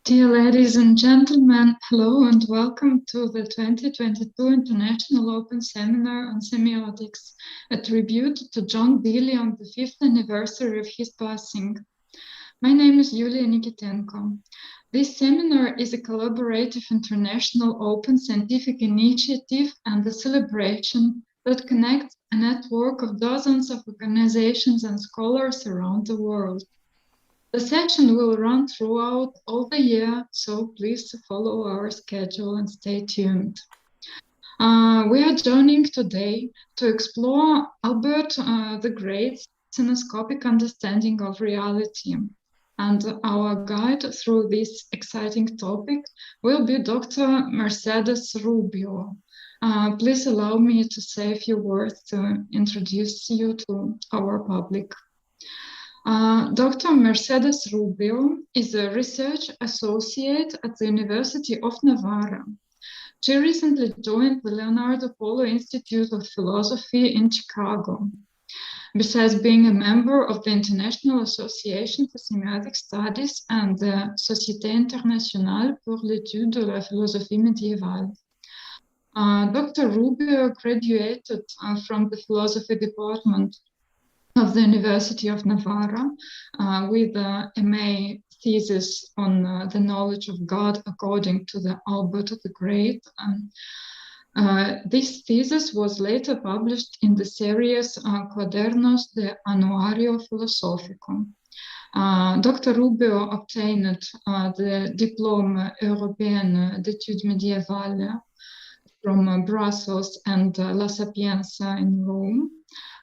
Dear ladies and gentlemen, hello and welcome to the 2022 International Open Seminar on Semiotics, a tribute to John Deely on the 5th anniversary of his passing. My name is Yulia Nikitenko. This seminar is a collaborative international open scientific initiative and a celebration that connects a network of dozens of organizations and scholars around the world. The session will run throughout all the year, so please follow our schedule and stay tuned. We are joining today to explore Albert the Great's Cenoscopic understanding of reality. And our guide through this exciting topic will be Dr. Mercedes Rubio. Please allow me to say a few words to introduce you to our public. Dr. Mercedes Rubio is a research associate at the University of Navarra. She recently joined the Leonardo Polo Institute of Philosophy in Chicago. Besides being a member of the International Association for Semiotic Studies and the Société Internationale pour l'étude de la philosophie médiévale. Dr. Rubio graduated from the philosophy department of the University of Navarra with a MA thesis on the knowledge of God according to the Albert the Great. This thesis was later published in the series Quadernos de Annuario Filosofico. Dr. Rubio obtained the Diplôme Européen d'études médiévales from Brussels and La Sapienza in Rome,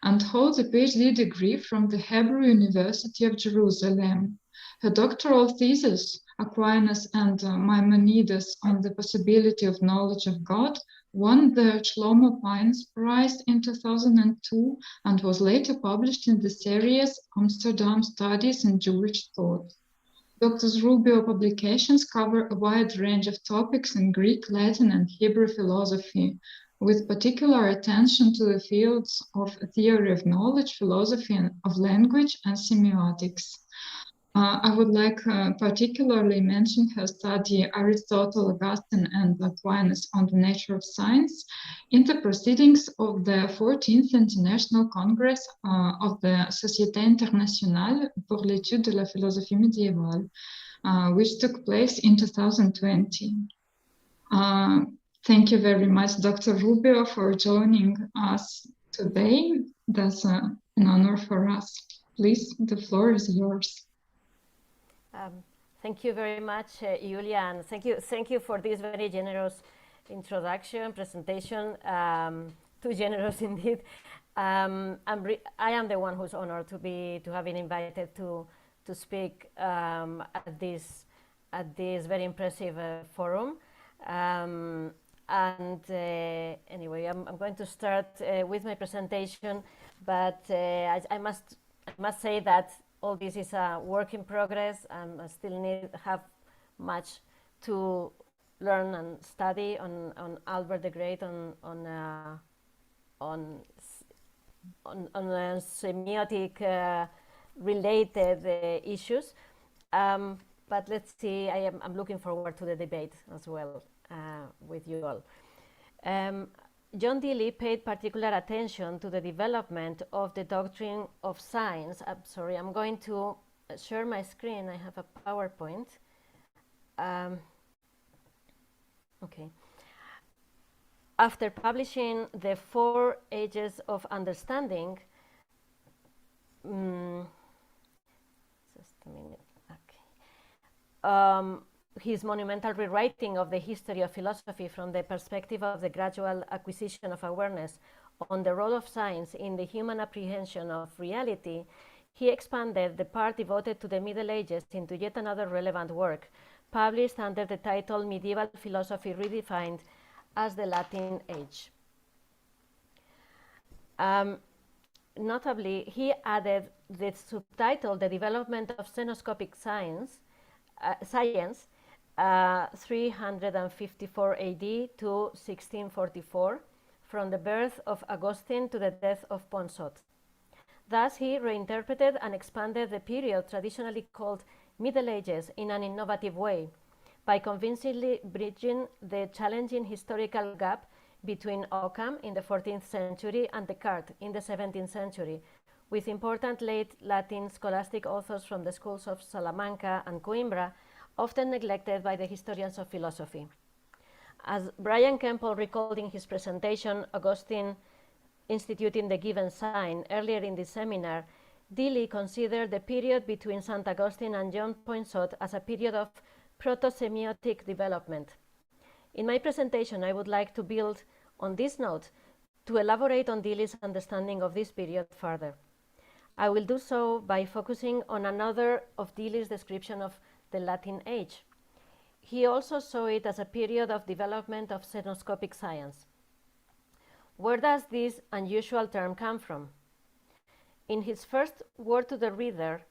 and holds a PhD degree from the Hebrew University of Jerusalem. Her doctoral thesis, Aquinas and Maimonides on the Possibility of Knowledge of God, won the Shlomo Pines Prize in 2002 and was later published in the series Amsterdam Studies in Jewish Thought. Dr. Rubio publications cover a wide range of topics in Greek, Latin, and Hebrew philosophy, with particular attention to the fields of theory of knowledge, philosophy of language, and semiotics. I would like particularly mention her study Aristotle, Augustine, and Aquinas on the nature of science in the proceedings of the 14th International Congress of the Société Internationale pour l'étude de la philosophie médiévale, which took place in 2020. Thank you very much, Dr. Rubio, for joining us today. That's an honor for us. Please, the floor is yours. Thank you very much, Yulia, and thank you for this very generous introduction, presentation. Too generous indeed. I am the one who's honored to have been invited to speak at this very impressive forum. Anyway, I'm going to start with my presentation, but I must say that all this is a work in progress, and I still have much to learn and study on Albert the Great, on semiotic related issues. But let's see. I'm looking forward to the debate as well with you all. John Deely paid particular attention to the development of the doctrine of science. I'm sorry, I'm going to share my screen. I have a PowerPoint. Okay. After publishing the 4 Ages of Understanding, just a minute. Okay. His monumental rewriting of the history of philosophy from the perspective of the gradual acquisition of awareness on the role of science in the human apprehension of reality, he expanded the part devoted to the Middle Ages into yet another relevant work, published under the title Medieval Philosophy Redefined as the Latin Age. Notably, he added the subtitle The Development of Cenoscopic Science, 354 AD to 1644, from the birth of Augustine to the death of Ponsot. Thus, he reinterpreted and expanded the period traditionally called Middle Ages in an innovative way, by convincingly bridging the challenging historical gap between Occam in the 14th century and Descartes in the 17th century, with important late Latin scholastic authors from the schools of Salamanca and Coimbra often neglected by the historians of philosophy. As Brian Kemple recalled in his presentation, Augustine instituting the given sign earlier in this seminar, Deely considered the period between St. Augustine and John Poinsot as a period of proto-semiotic development. In my presentation, I would like to build on this note to elaborate on Deely's understanding of this period further. I will do so by focusing on another of Deely's description of the Latin age. He also saw it as a period of development of Cenoscopic science. Where does this unusual term come from? In his first word to the reader,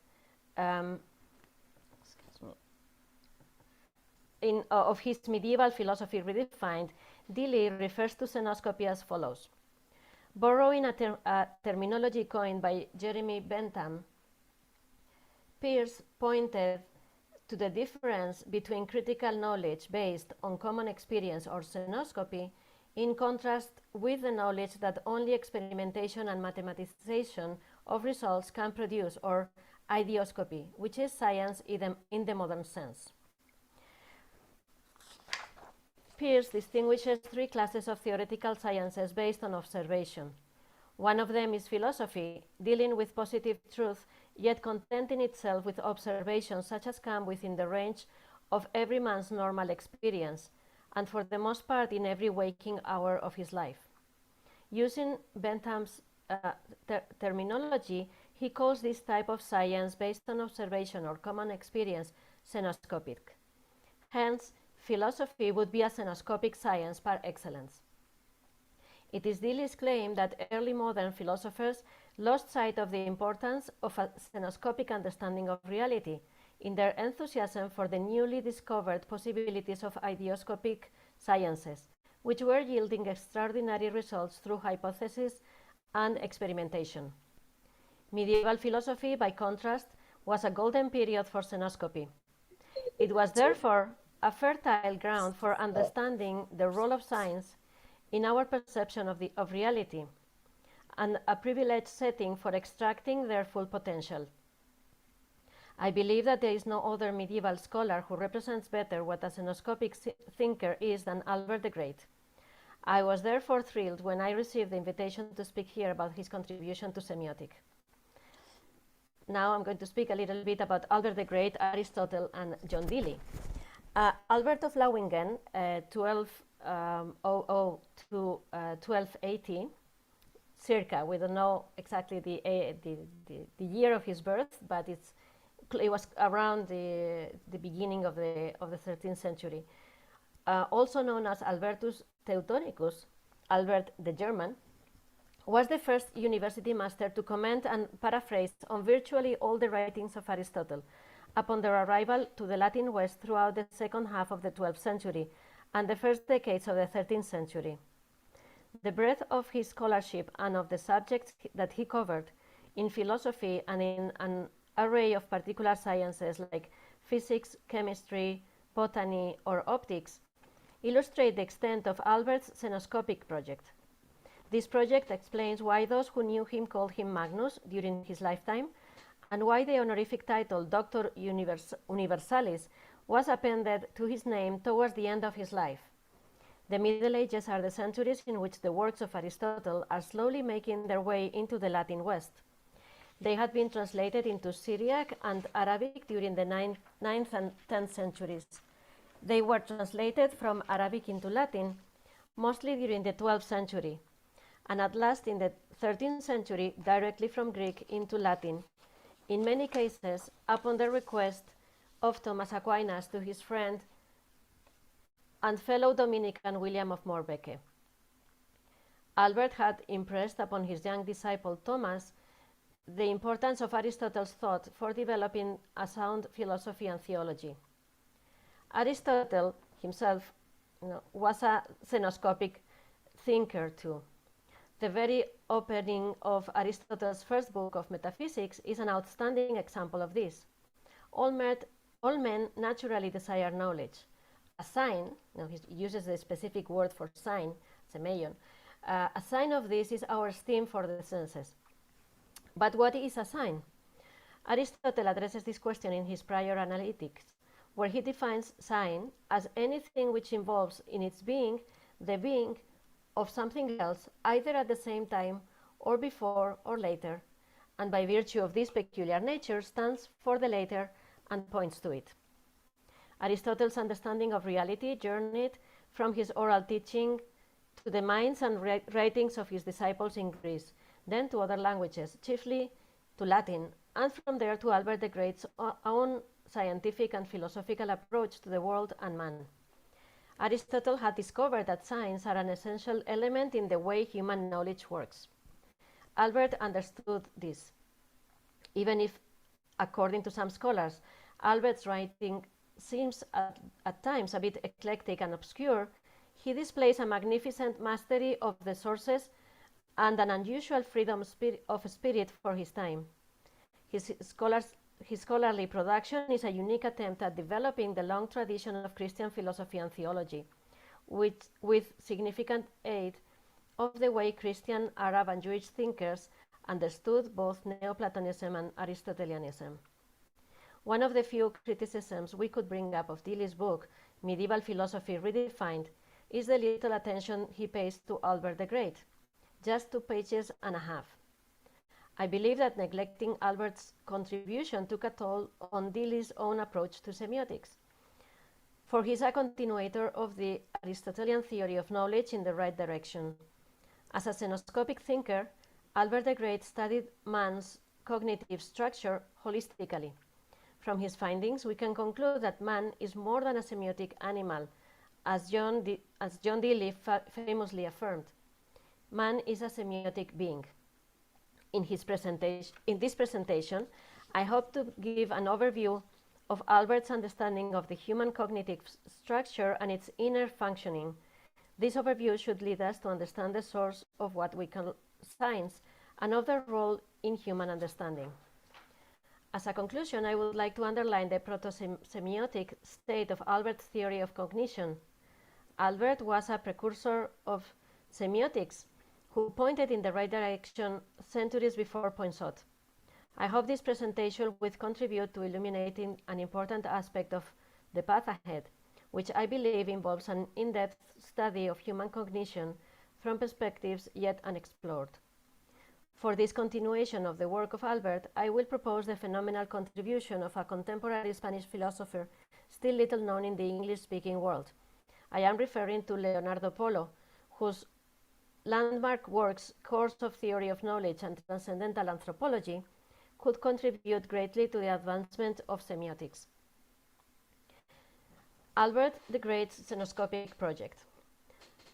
of his medieval philosophy redefined, Deely refers to Cenoscopy as follows. Borrowing a terminology coined by Jeremy Bentham, Peirce pointed to the difference between critical knowledge based on common experience or Cenoscopy, in contrast with the knowledge that only experimentation and mathematization of results can produce, or ideoscopy, which is science in the modern sense. Peirce distinguishes three classes of theoretical sciences based on observation. One of them is philosophy, dealing with positive truth, yet contenting itself with observations such as come within the range of every man's normal experience, and for the most part in every waking hour of his life. Using Bentham's terminology, he calls this type of science based on observation or common experience Cenoscopic. Hence, philosophy would be a Cenoscopic science par excellence. It is Deely's claim that early modern philosophers lost sight of the importance of a Cenoscopic understanding of reality in their enthusiasm for the newly discovered possibilities of ideoscopic sciences, which were yielding extraordinary results through hypothesis and experimentation. Medieval philosophy, by contrast, was a golden period for Cenoscopy. It was therefore a fertile ground for understanding the role of science in our perception of reality, and a privileged setting for extracting their full potential. I believe that there is no other medieval scholar who represents better what a Cenoscopic thinker is than Albert the Great. I was therefore thrilled when I received the invitation to speak here about his contribution to semiotic. Now I'm going to speak a little bit about Albert the Great, Aristotle, and John Deely. Albert of Lauingen, 1200 to 1280, circa. We don't know exactly the year of his birth, but it was around the beginning of the 13th century. Also known as Albertus Teutonicus, Albert the German, was the first university master to comment and paraphrase on virtually all the writings of Aristotle upon their arrival to the Latin West throughout the second half of the 12th century and the first decades of the 13th century. The breadth of his scholarship and of the subjects that he covered in philosophy and in an array of particular sciences like physics, chemistry, botany, or optics illustrate the extent of Albert's Cenoscopic project. This project explains why those who knew him called him Magnus during his lifetime, and why the honorific title Doctor Universalis was appended to his name towards the end of his life. The Middle Ages are the centuries in which the works of Aristotle are slowly making their way into the Latin West. They had been translated into Syriac and Arabic during the 9th and 10th centuries. They were translated from Arabic into Latin, mostly during the 12th century, and at last in the 13th century directly from Greek into Latin, in many cases upon the request of Thomas Aquinas to his friend and fellow Dominican William of Moerbeke. Albert had impressed upon his young disciple Thomas the importance of Aristotle's thought for developing a sound philosophy and theology. Aristotle himself was a Cenoscopic thinker too. The very opening of Aristotle's first book of Metaphysics is an outstanding example of this. All men naturally desire knowledge, a sign, he uses the specific word for sign, semeion, a sign of this is our esteem for the senses. But what is a sign? Aristotle addresses this question in his prior Analytics, where he defines sign as anything which involves in its being the being of something else, either at the same time or before or later, and by virtue of this peculiar nature stands for the later and points to it. Aristotle's understanding of reality journeyed from his oral teaching to the minds and writings of his disciples in Greece, then to other languages, chiefly to Latin, and from there to Albert the Great's own scientific and philosophical approach to the world and man. Aristotle had discovered that signs are an essential element in the way human knowledge works. Albert understood this. Even if, according to some scholars, Albert's writing seems at times a bit eclectic and obscure, he displays a magnificent mastery of the sources and an unusual freedom of spirit for his time. His scholarly production is a unique attempt at developing the long tradition of Christian philosophy and theology, with significant aid of the way Christian, Arab, and Jewish thinkers understood both Neoplatonism and Aristotelianism. One of the few criticisms we could bring up of Deely's book, Medieval Philosophy Redefined, is the little attention he pays to Albert the Great, just 2 pages and a half. I believe that neglecting Albert's contribution took a toll on Deely's own approach to semiotics, for he is a continuator of the Aristotelian theory of knowledge in the right direction. As a Cenoscopic thinker, Albert the Great studied man's cognitive structure holistically. From his findings, we can conclude that man is more than a semiotic animal, as John Deely famously affirmed. Man is a semiotic being. In this presentation, I hope to give an overview of Albert's understanding of the human cognitive structure and its inner functioning. This overview should lead us to understand the source of what we call science and of their role in human understanding. As a conclusion, I would like to underline the proto-semiotic state of Albert's theory of cognition. Albert was a precursor of semiotics who pointed in the right direction centuries before Poinsot. I hope this presentation will contribute to illuminating an important aspect of the path ahead, which I believe involves an in-depth study of human cognition from perspectives yet unexplored. For this continuation of the work of Albert, I will propose the phenomenal contribution of a contemporary Spanish philosopher still little known in the English-speaking world. I am referring to Leonardo Polo, whose landmark works, Course of Theory of Knowledge and Transcendental Anthropology, could contribute greatly to the advancement of semiotics. Albert the Great's Cenoscopic project.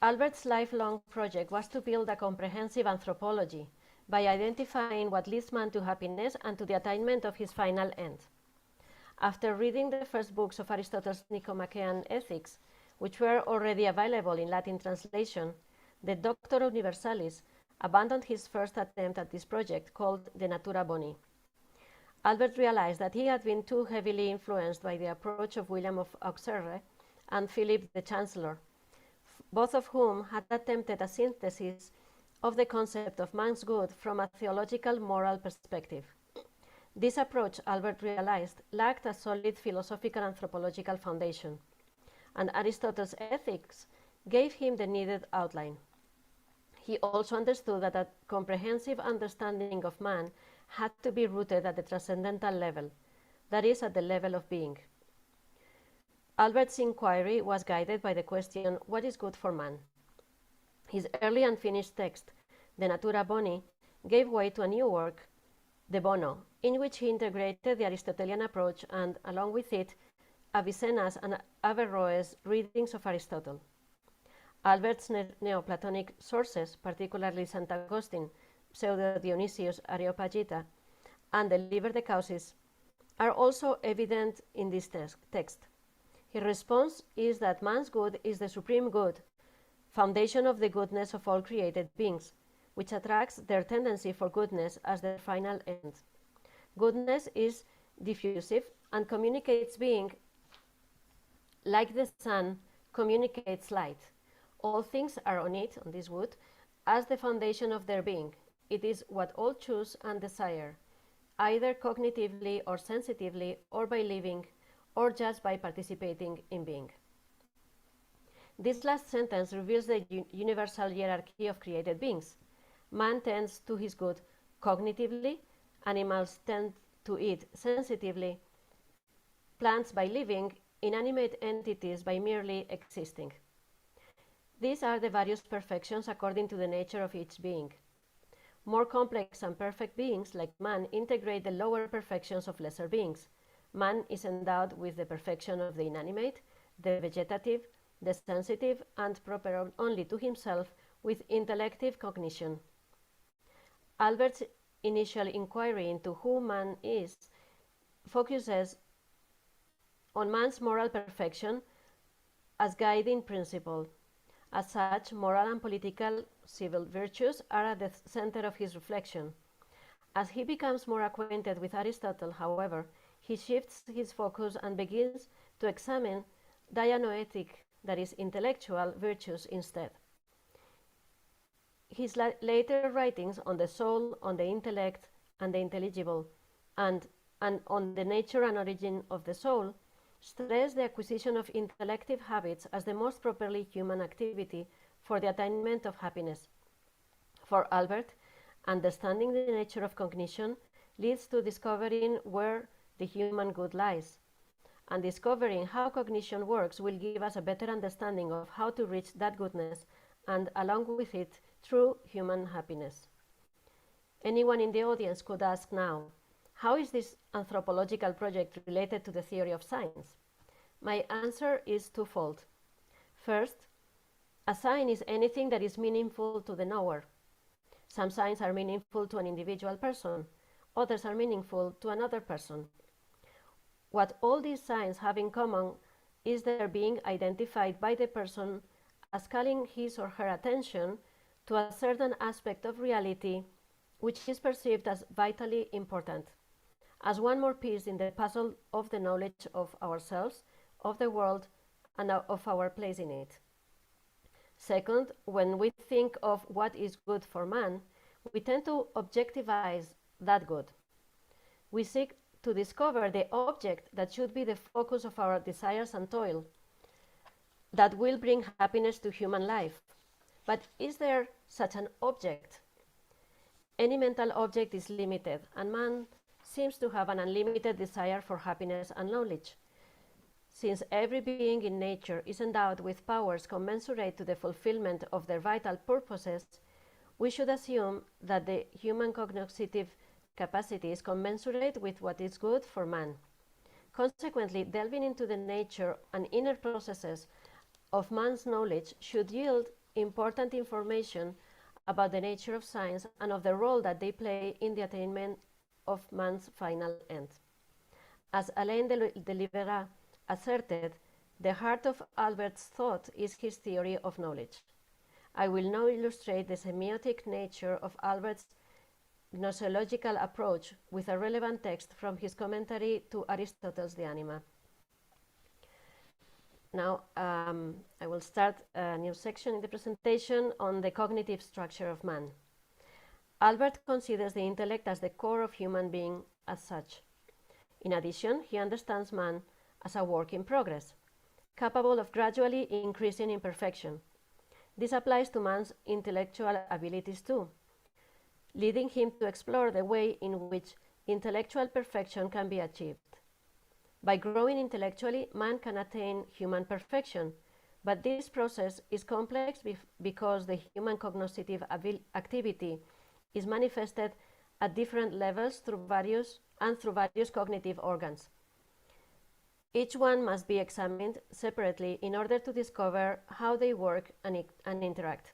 Albert's lifelong project was to build a comprehensive anthropology by identifying what leads man to happiness and to the attainment of his final end. After reading the first books of Aristotle's Nicomachean Ethics, which were already available in Latin translation, the Doctor Universalis abandoned his first attempt at this project, called De Natura Boni. Albert realized that he had been too heavily influenced by the approach of William of Auxerre and Philip the Chancellor, both of whom had attempted a synthesis of the concept of man's good from a theological moral perspective. This approach, Albert realized, lacked a solid philosophical anthropological foundation, and Aristotle's Ethics gave him the needed outline. He also understood that a comprehensive understanding of man had to be rooted at the transcendental level, that is, at the level of being. Albert's inquiry was guided by the question, what is good for man? His early unfinished text, De Natura Boni, gave way to a new work, De Bono, in which he integrated the Aristotelian approach and, along with it, Avicenna's and Averroes' readings of Aristotle. Albert's Neoplatonic sources, particularly St. Augustine, Pseudo-Dionysius Areopagita, and the Liber de Causis, are also evident in this text. His response is that man's good is the supreme good, foundation of the goodness of all created beings, which attracts their tendency for goodness as their final end. Goodness is diffusive and communicates being like the sun, communicates light. All things are on it, on this wood, as the foundation of their being. It is what all choose and desire, either cognitively or sensitively, or by living, or just by participating in being. This last sentence reveals the universal hierarchy of created beings. Man tends to his good cognitively, animals tend to it sensitively, plants by living, inanimate entities by merely existing. These are the various perfections according to the nature of each being. More complex and perfect beings, like man, integrate the lower perfections of lesser beings. Man is endowed with the perfection of the inanimate, the vegetative, the sensitive, and proper only to himself with intellective cognition. Albert's initial inquiry into who man is focuses on man's moral perfection as guiding principle. As such, moral and political civil virtues are at the center of his reflection. As he becomes more acquainted with Aristotle, however, he shifts his focus and begins to examine dianoetic, that is, intellectual virtues instead. His later writings on the soul, on the intellect, and the intelligible, and on the nature and origin of the soul, stress the acquisition of intellective habits as the most properly human activity for the attainment of happiness. For Albert, understanding the nature of cognition leads to discovering where the human good lies. And discovering how cognition works will give us a better understanding of how to reach that goodness and, along with it, true human happiness. Anyone in the audience could ask now, how is this anthropological project related to the theory of science? My answer is twofold. First, a sign is anything that is meaningful to the knower. Some signs are meaningful to an individual person, others are meaningful to another person. What all these signs have in common is their being identified by the person as calling his or her attention to a certain aspect of reality which is perceived as vitally important, as one more piece in the puzzle of the knowledge of ourselves, of the world, and of our place in it. Second, when we think of what is good for man, we tend to objectivize that good. We seek to discover the object that should be the focus of our desires and toil, that will bring happiness to human life. But is there such an object? Any mental object is limited, and man seems to have an unlimited desire for happiness and knowledge. Since every being in nature is endowed with powers commensurate to the fulfillment of their vital purposes, we should assume that the human cognitive capacity is commensurate with what is good for man. Consequently, delving into the nature and inner processes of man's knowledge should yield important information about the nature of science and of the role that they play in the attainment of man's final end. As Alain de Libera asserted, the heart of Albert's thought is his theory of knowledge. I will now illustrate the semiotic nature of Albert's gnoseological approach with a relevant text from his commentary to Aristotle's De Anima. Now, I will start a new section in the presentation on the cognitive structure of man. Albert considers the intellect as the core of human being as such. In addition, he understands man as a work in progress, capable of gradually increasing in perfection. This applies to man's intellectual abilities too, leading him to explore the way in which intellectual perfection can be achieved. By growing intellectually, man can attain human perfection, but this process is complex because the human cognitive activity is manifested at different levels through various cognitive organs. Each one must be examined separately in order to discover how they work and interact.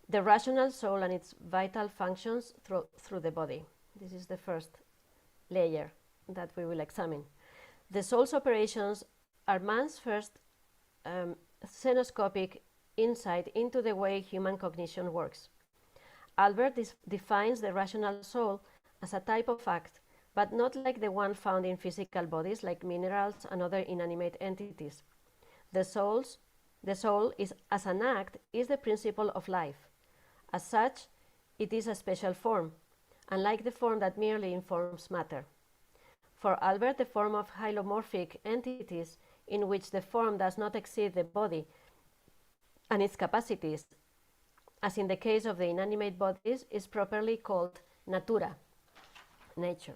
The rational soul and its vital functions through the body. This is the first layer that we will examine. The soul's operations are man's first cenoscopic insight into the way human cognition works. Albert defines the rational soul as a type of act but not like the one found in physical bodies like minerals and other inanimate entities. The soul is, as an act, is the principle of life. As such, it is a special form, unlike the form that merely informs matter. For Albert, the form of hylomorphic entities in which the form does not exceed the body and its capacities, as in the case of the inanimate bodies, is properly called natura, nature.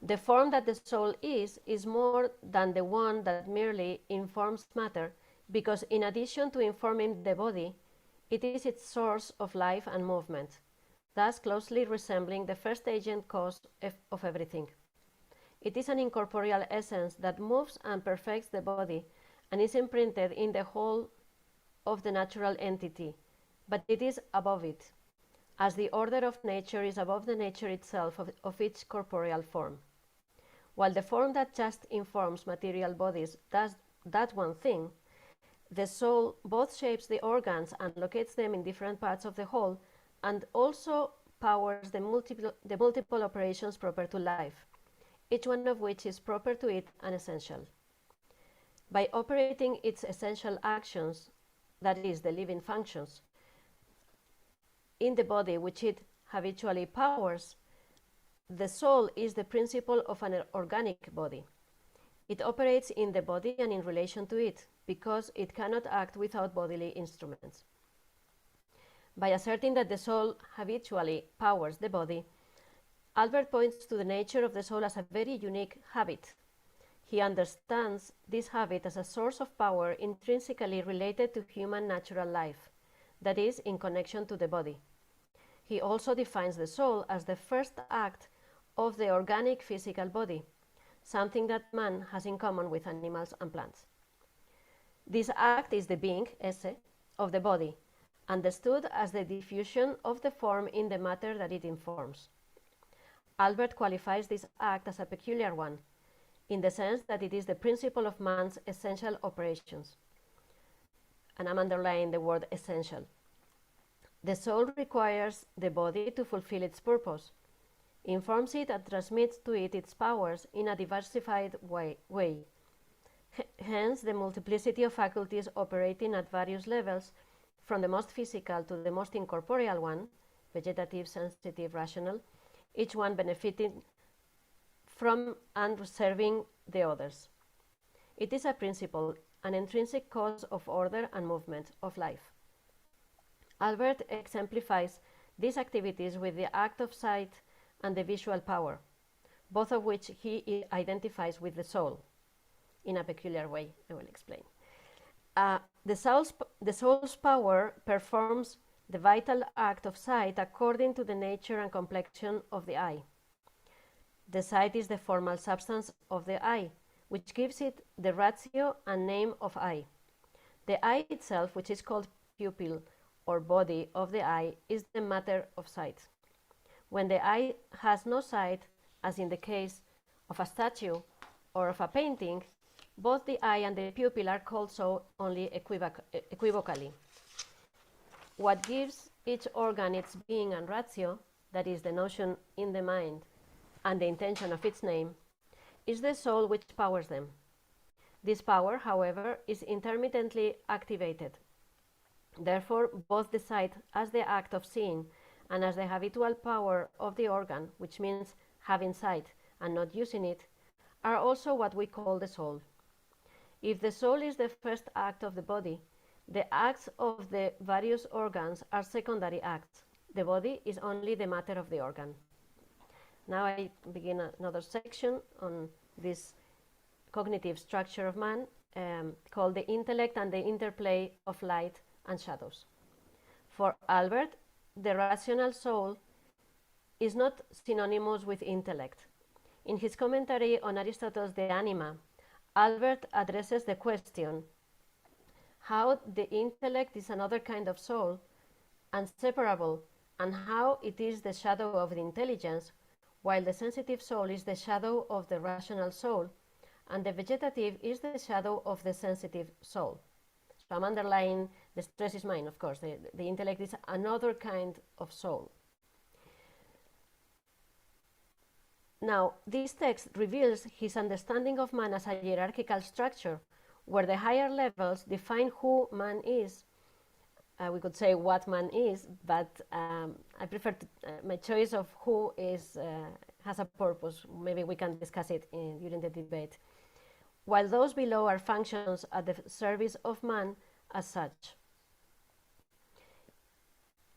The form that the soul is more than the one that merely informs matter, because in addition to informing the body, it is its source of life and movement, thus closely resembling the first agent cause of everything. It is an incorporeal essence that moves and perfects the body and is imprinted in the whole of the natural entity, but it is above it, as the order of nature is above the nature itself of each corporeal form. While the form that just informs material bodies does that one thing, the soul both shapes the organs and locates them in different parts of the whole, and also powers the multiple operations proper to life, each one of which is proper to it and essential. By operating its essential actions, that is, the living functions, in the body which it habitually powers, the soul is the principle of an organic body. It operates in the body and in relation to it, because it cannot act without bodily instruments. By asserting that the soul habitually powers the body, Albert points to the nature of the soul as a very unique habit. He understands this habit as a source of power intrinsically related to human natural life, that is, in connection to the body. He also defines the soul as the first act of the organic physical body, something that man has in common with animals and plants. This act is the being, esse, of the body, understood as the diffusion of the form in the matter that it informs. Albert qualifies this act as a peculiar one, in the sense that it is the principle of man's essential operations. And I'm underlining the word essential. The soul requires the body to fulfill its purpose, informs it and transmits to it its powers in a diversified way. Hence, the multiplicity of faculties operating at various levels, from the most physical to the most incorporeal one, vegetative, sensitive, rational, each one benefiting from and serving the others. It is a principle, an intrinsic cause of order and movement of life. Albert exemplifies these activities with the act of sight and the visual power, both of which he identifies with the soul in a peculiar way. I will explain. The soul's power performs the vital act of sight according to the nature and complexion of the eye. The sight is the formal substance of the eye, which gives it the ratio and name of eye. The eye itself, which is called pupil or body of the eye, is the matter of sight. When the eye has no sight, as in the case of a statue or of a painting, both the eye and the pupil are called so only equivocally. What gives each organ its being and ratio, that is, the notion in the mind and the intention of its name, is the soul which powers them. This power, however, is intermittently activated. Therefore, both the sight as the act of seeing and as the habitual power of the organ, which means having sight and not using it, are also what we call the soul. If the soul is the first act of the body, the acts of the various organs are secondary acts. The body is only the matter of the organ. Now I begin another section on this cognitive structure of man, called the intellect and the interplay of light and shadows. For Albert, the rational soul is not synonymous with intellect. In his commentary on Aristotle's De Anima, Albert addresses the question how the intellect is another kind of soul, inseparable, and how it is the shadow of the intelligence, while the sensitive soul is the shadow of the rational soul, and the vegetative is the shadow of the sensitive soul. So I'm underlying the stress is mine, of course. The intellect is another kind of soul. Now, this text reveals his understanding of man as a hierarchical structure, where the higher levels define who man is. We could say what man is, but I prefer my choice of who is has a purpose. Maybe we can discuss it during the debate. While those below are functions at the service of man as such.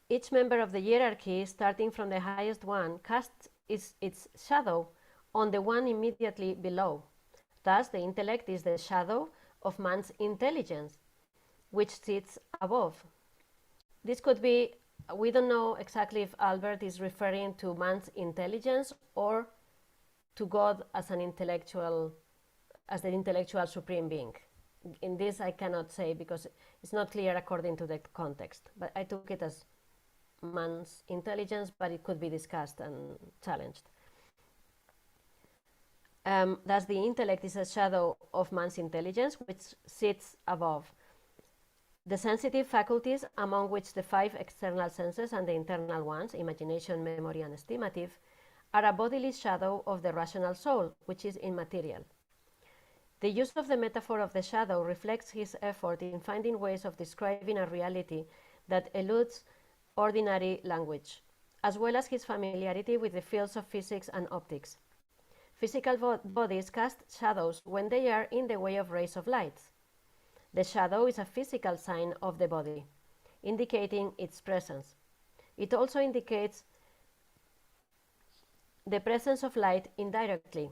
Each member of the hierarchy, starting from the highest one, casts its shadow on the one immediately below. Thus, the intellect is the shadow of man's intelligence, which sits above. This could be, we don't know exactly if Albert is referring to man's intelligence or to God as an intellectual, as the intellectual supreme being. In this I cannot say because it's not clear according to the context, but I took it as man's intelligence, but it could be discussed and challenged. Thus the intellect is a shadow of man's intelligence which sits above. The sensitive faculties, among which the 5 external senses and the internal ones, imagination, memory, and estimative, are a bodily shadow of the rational soul, which is immaterial. The use of the metaphor of the shadow reflects his effort in finding ways of describing a reality that eludes ordinary language, as well as his familiarity with the fields of physics and optics. Physical bodies cast shadows when they are in the way of rays of light. The shadow is a physical sign of the body, indicating its presence. It also indicates the presence of light indirectly.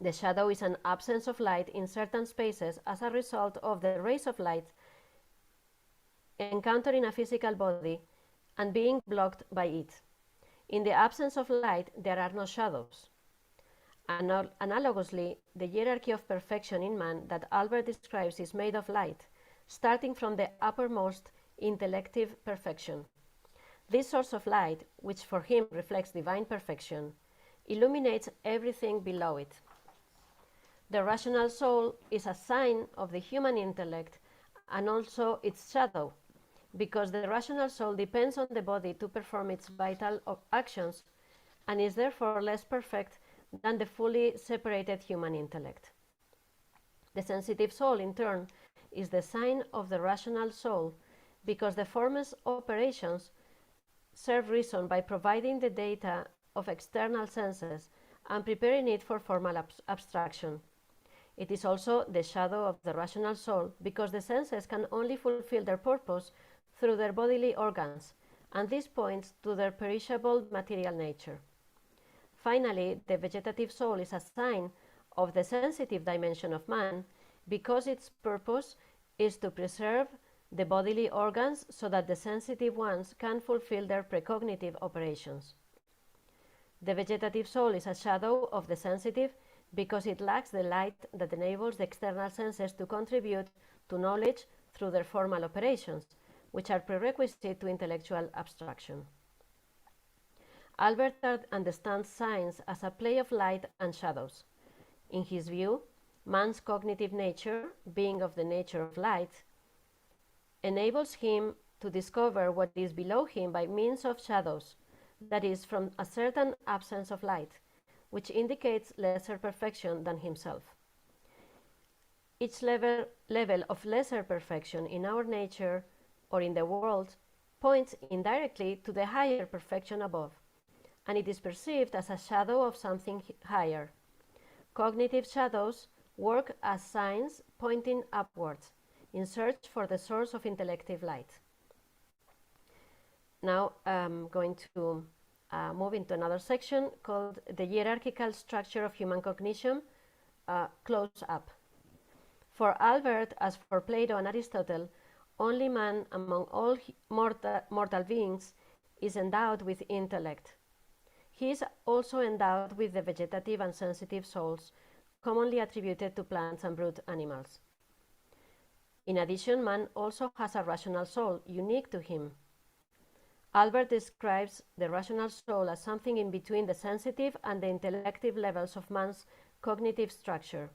The shadow is an absence of light in certain spaces as a result of the rays of light encountering a physical body and being blocked by it. In the absence of light, there are no shadows. Analogously, the hierarchy of perfection in man that Albert describes is made of light, starting from the uppermost intellective perfection. This source of light, which for him reflects divine perfection, illuminates everything below it. The rational soul is a sign of the human intellect and also its shadow, because the rational soul depends on the body to perform its vital actions and is therefore less perfect than the fully separated human intellect. The sensitive soul, in turn, is the sign of the rational soul because the form's operations serve reason by providing the data of external senses and preparing it for formal abstraction. It is also the shadow of the rational soul because the senses can only fulfill their purpose through their bodily organs, and this points to their perishable material nature. Finally, the vegetative soul is a sign of the sensitive dimension of man because its purpose is to preserve the bodily organs so that the sensitive ones can fulfill their precognitive operations. The vegetative soul is a shadow of the sensitive because it lacks the light that enables the external senses to contribute to knowledge through their formal operations, which are prerequisite to intellectual abstraction. Albert understands science as a play of light and shadows. In his view, man's cognitive nature, being of the nature of light, enables him to discover what is below him by means of shadows, that is, from a certain absence of light, which indicates lesser perfection than himself. Each level of lesser perfection in our nature or in the world points indirectly to the higher perfection above, and it is perceived as a shadow of something higher. Cognitive shadows work as signs pointing upwards in search for the source of intellective light. Now I'm going to move into another section called the hierarchical structure of human cognition, close up. For Albert, as for Plato and Aristotle, only man among all mortal beings is endowed with intellect. He is also endowed with the vegetative and sensitive souls commonly attributed to plants and brute animals. In addition, man also has a rational soul unique to him. Albert describes the rational soul as something in between the sensitive and the intellective levels of man's cognitive structure.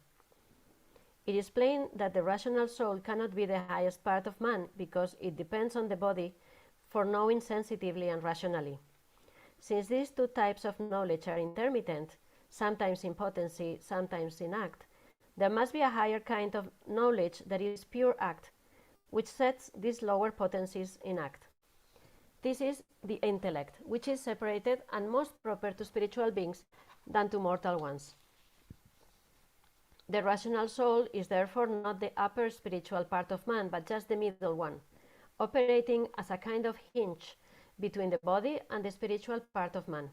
It is plain that the rational soul cannot be the highest part of man because it depends on the body for knowing sensitively and rationally. Since these two types of knowledge are intermittent, sometimes in potency, sometimes in act, there must be a higher kind of knowledge that is pure act, which sets these lower potencies in act. This is the intellect, which is separated and most proper to spiritual beings than to mortal ones. The rational soul is therefore not the upper spiritual part of man, but just the middle one, operating as a kind of hinge between the body and the spiritual part of man.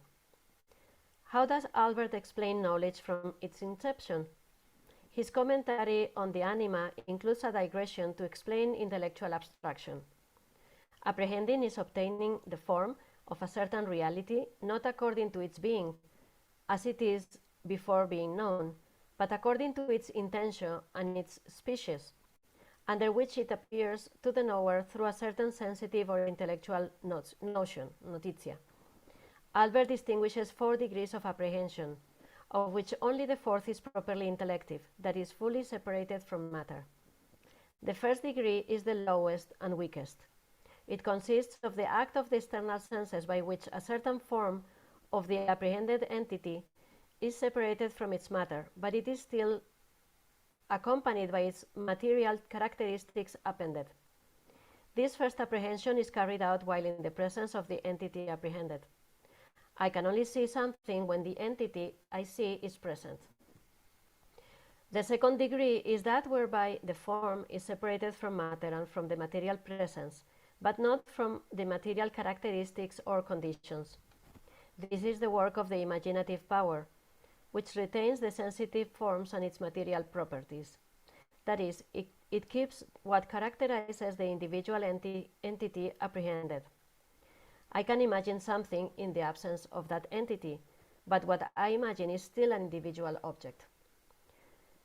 How does Albert explain knowledge from its inception? His commentary on the anima includes a digression to explain intellectual abstraction. Apprehending is obtaining the form of a certain reality, not according to its being, as it is before being known, but according to its intention and its species, under which it appears to the knower through a certain sensitive or intellectual notion, notitia. Albert distinguishes 4 degrees of apprehension, of which only the 4th is properly intellective, that is fully separated from matter. The 1st degree is the lowest and weakest. It consists of the act of the external senses by which a certain form of the apprehended entity is separated from its matter, but it is still accompanied by its material characteristics appended. This first apprehension is carried out while in the presence of the entity apprehended. I can only see something when the entity I see is present. The 2nd degree is that whereby the form is separated from matter and from the material presence, but not from the material characteristics or conditions. This is the work of the imaginative power, which retains the sensitive forms and its material properties. That is, it keeps what characterizes the individual entity apprehended. I can imagine something in the absence of that entity, but what I imagine is still an individual object.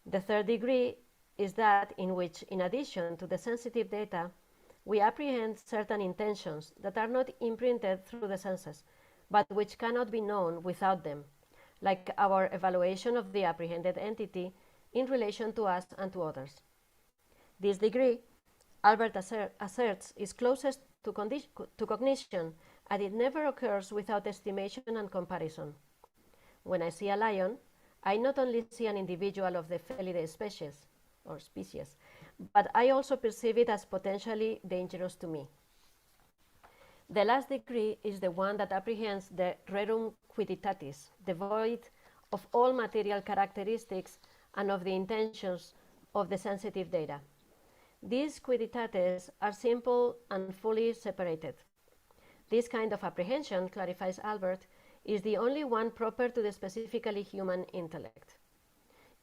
The 3rd degree is that in which, in addition to the sensitive data, we apprehend certain intentions that are not imprinted through the senses, but which cannot be known without them, like our evaluation of the apprehended entity in relation to us and to others. This degree, Albert asserts, is closest to cognition, and it never occurs without estimation and comparison. When I see a lion, I not only see an individual of the felidae species, but I also perceive it as potentially dangerous to me. The last degree is the one that apprehends the rerum quiditatis, devoid of all material characteristics and of the intentions of the sensitive data. These quiditates are simple and fully separated. This kind of apprehension, clarifies Albert, is the only one proper to the specifically human intellect.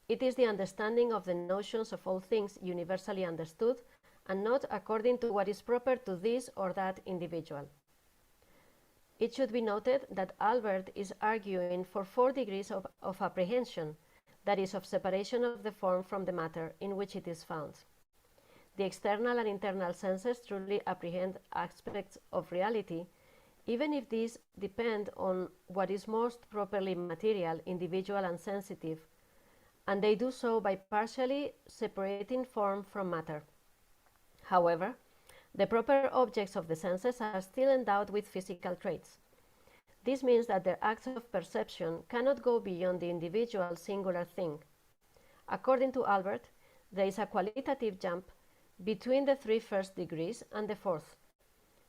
It is the understanding of the notions of all things universally understood, and not according to what is proper to this or that individual. It should be noted that Albert is arguing for 4 degrees of apprehension, that is, of separation of the form from the matter in which it is found. The external and internal senses truly apprehend aspects of reality, even if these depend on what is most properly material, individual, and sensitive, and they do so by partially separating form from matter. However, the proper objects of the senses are still endowed with physical traits. This means that their acts of perception cannot go beyond the individual singular thing. According to Albert, there is a qualitative jump between the 3 first degrees and the 4th,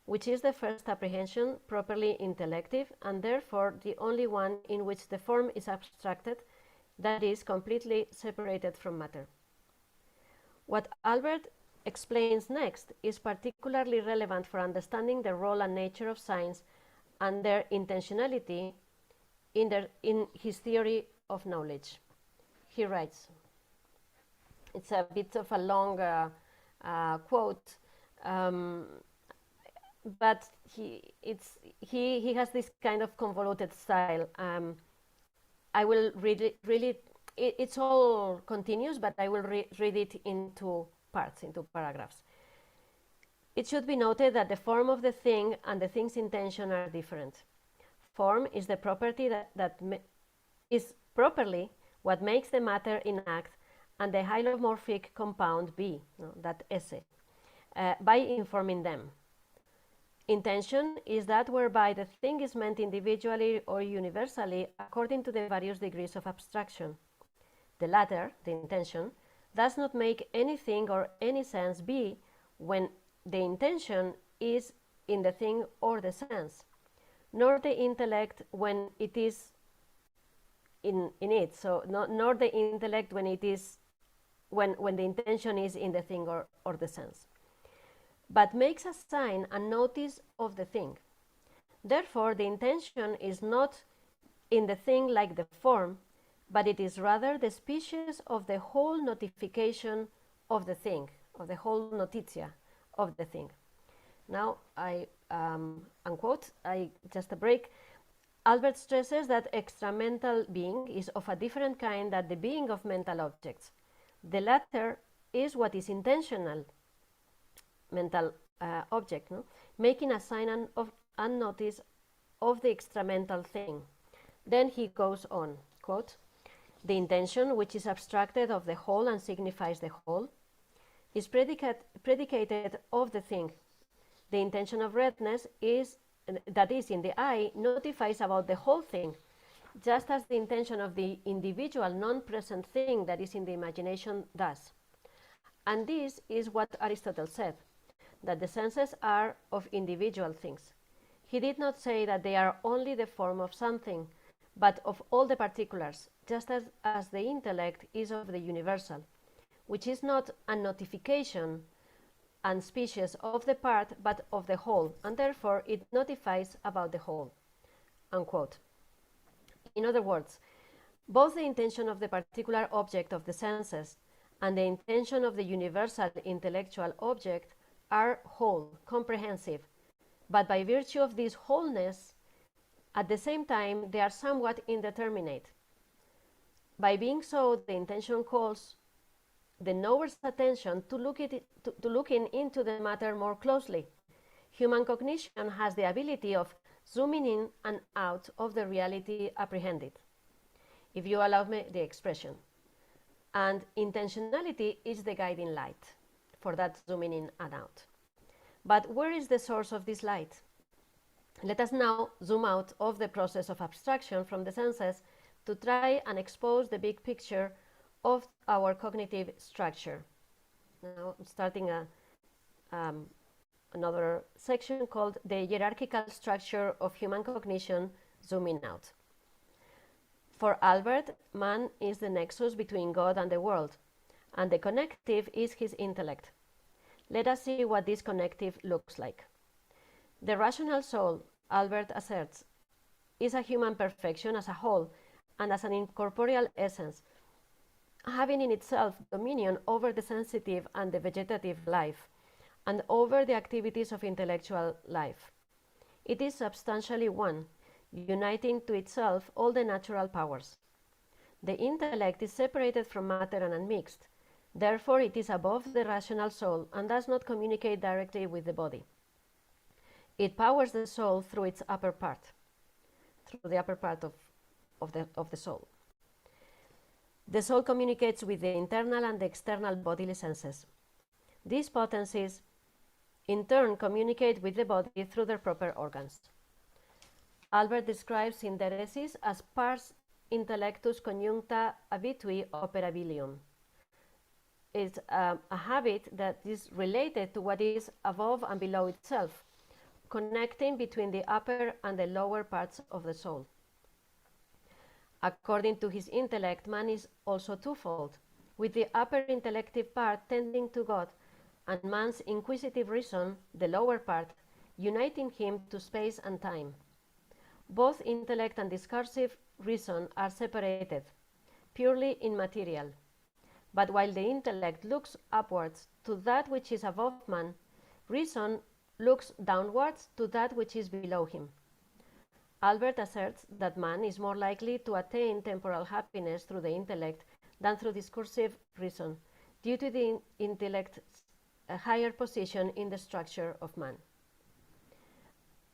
which is the first apprehension properly intellective, and therefore the only one in which the form is abstracted, that is, completely separated from matter. What Albert explains next is particularly relevant for understanding the role and nature of signs and their intentionality in his theory of knowledge. He writes, it's a bit of a long quote, but he has this kind of convoluted style. I will read it really, it's all continuous, but I will read it into parts, into paragraphs. It should be noted that the form of the thing and the thing's intention are different. Form is the property that is properly what makes the matter in act and the hylomorphic compound be, that esse, by informing them. Intention is that whereby the thing is meant individually or universally according to the various degrees of abstraction. The latter, the intention, does not make anything or any sense be when the intention is in the thing or the sense, nor the intellect when it is in it. So nor the intellect when it is when the intention is in the thing or the sense, but makes a sign and notice of the thing. Therefore, the intention is not in the thing like the form, but it is rather the species of the whole notification of the thing, of the whole notitia of the thing. Now, I unquote, just a break. Albert stresses that extramental being is of a different kind than the being of mental objects. The latter is what is intentional mental object, no? Making a sign and notice of the extramental thing. Then he goes on, quote, the intention, which is abstracted of the whole and signifies the whole, is predicated of the thing. The intention of redness is that is in the eye notifies about the whole thing, just as the intention of the individual non-present thing that is in the imagination does. And this is what Aristotle said, that the senses are of individual things. He did not say that they are only the form of something, but of all the particulars, just as the intellect is of the universal, which is not a notification and species of the part, but of the whole, and therefore it notifies about the whole, unquote. In other words, both the intention of the particular object of the senses and the intention of the universal intellectual object are whole, comprehensive, but by virtue of this wholeness, at the same time, they are somewhat indeterminate. By being so, the intention calls the knower's attention to looking into the matter more closely. Human cognition has the ability of zooming in and out of the reality apprehended, if you allow me the expression. And intentionality is the guiding light for that zooming in and out. But where is the source of this light? Let us now zoom out of the process of abstraction from the senses to try and expose the big picture of our cognitive structure. Now I'm starting another section called the hierarchical structure of human cognition, zooming out. For Albert, man is the nexus between God and the world, and the connective is his intellect. Let us see what this connective looks like. The rational soul, Albert asserts, is a human perfection as a whole and as an incorporeal essence, having in itself dominion over the sensitive and the vegetative life, and over the activities of intellectual life. It is substantially one, uniting to itself all the natural powers. The intellect is separated from matter and unmixed. Therefore, it is above the rational soul and does not communicate directly with the body. It powers the soul through its upper part, through the upper part of the soul. The soul communicates with the internal and the external bodily senses. These potencies, in turn, communicate with the body through their proper organs. Albert describes synderesis as pars intellectus conjuncta habitui operabilium. It's a habit that is related to what is above and below itself, connecting between the upper and the lower parts of the soul. According to his intellect, man is also twofold, with the upper intellective part tending to God, and man's inquisitive reason, the lower part, uniting him to space and time. Both intellect and discursive reason are separated, purely immaterial. But while the intellect looks upwards to that which is above man, reason looks downwards to that which is below him. Albert asserts that man is more likely to attain temporal happiness through the intellect than through discursive reason, due to the intellect's higher position in the structure of man.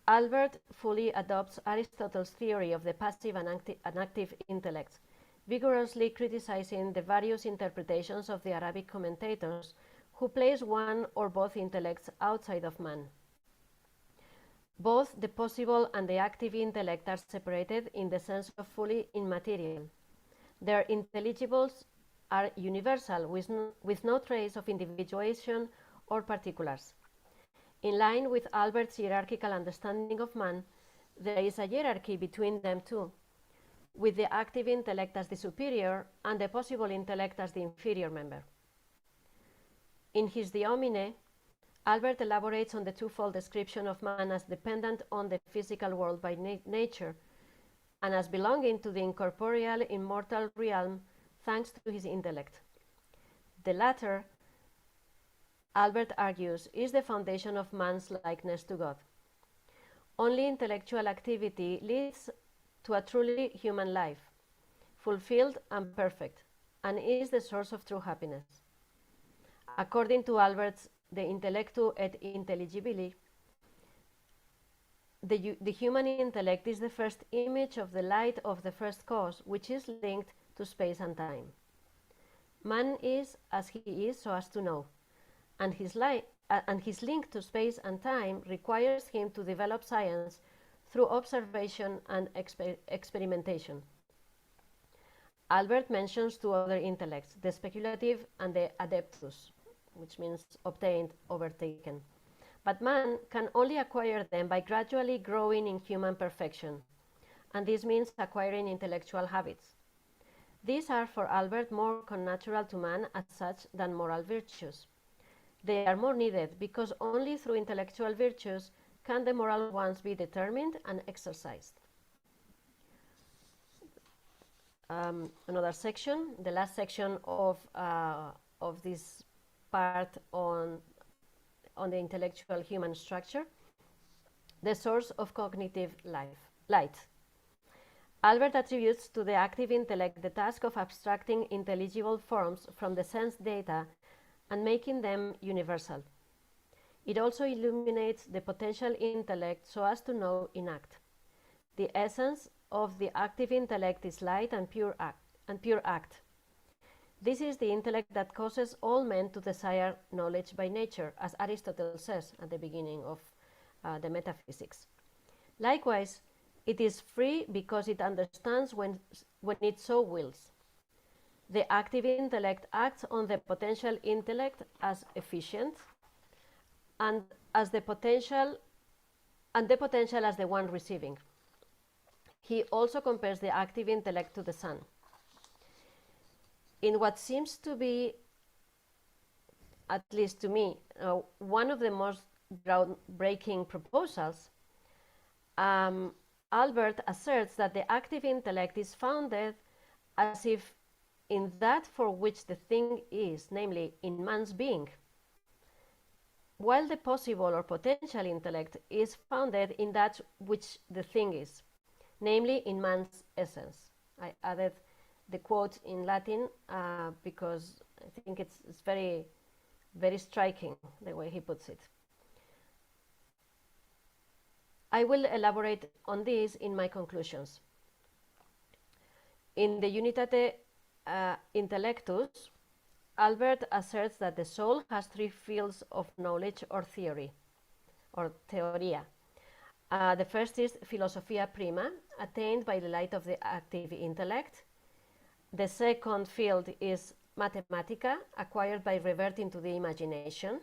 Albert fully adopts Aristotle's theory of the passive and active intellects, vigorously criticizing the various interpretations of the Arabic commentators who place one or both intellects outside of man. Both the possible and the active intellect are separated in the sense of fully immaterial. Their intelligibles are universal, with no trace of individuation or particulars. In line with Albert's hierarchical understanding of man, there is a hierarchy between them too, with the active intellect as the superior and the possible intellect as the inferior member. In his De Homine, Albert elaborates on the twofold description of man as dependent on the physical world by nature and as belonging to the incorporeal, immortal realm thanks to his intellect. The latter, Albert argues, is the foundation of man's likeness to God. Only intellectual activity leads to a truly human life, fulfilled and perfect, and is the source of true happiness. According to Albert's De Intellectu et Intelligibili, the human intellect is the first image of the light of the first cause, which is linked to space and time. Man is as he is so as to know, and his link to space and time requires him to develop science through observation and experimentation. Albert mentions two other intellects, the speculative and the adeptus, which means obtained, overtaken. But man can only acquire them by gradually growing in human perfection, and this means acquiring intellectual habits. These are for Albert more connatural to man as such than moral virtues. They are more needed because only through intellectual virtues can the moral ones be determined and exercised. Another section, the last section of this part on the intellectual human structure, the source of cognitive light. Albert attributes to the active intellect the task of abstracting intelligible forms from the sense data and making them universal. It also illuminates the potential intellect so as to know in act. The essence of the active intellect is light and pure act. This is the intellect that causes all men to desire knowledge by nature, as Aristotle says at the beginning of the Metaphysics. Likewise, it is free because it understands when it so wills. The active intellect acts on the potential intellect as efficient and the potential as the one receiving. He also compares the active intellect to the sun. In what seems to be, at least to me, one of the most groundbreaking proposals, Albert asserts that the active intellect is founded as if in that for which the thing is, namely in man's being, while the possible or potential intellect is founded in that which the thing is, namely in man's essence. I added the quote in Latin because I think it's very, very striking the way he puts it. I will elaborate on this in my conclusions. In the Unitate Intellectus, Albert asserts that the soul has three fields of knowledge or theory, or theoria. The first is philosophia prima, attained by the light of the active intellect. The second field is mathematica, acquired by reverting to the imagination.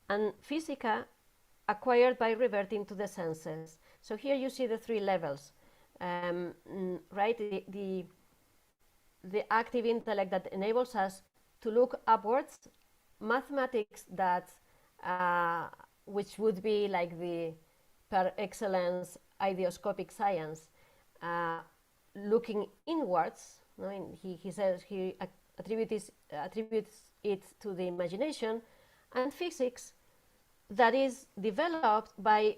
And physica, acquired by reverting to the senses. So here you see the three levels, right? The active intellect that enables us to look upwards, mathematics that which would be like the par excellence ideoscopic science, looking inwards. No? He says he attributes it to the imagination, and physics that is developed by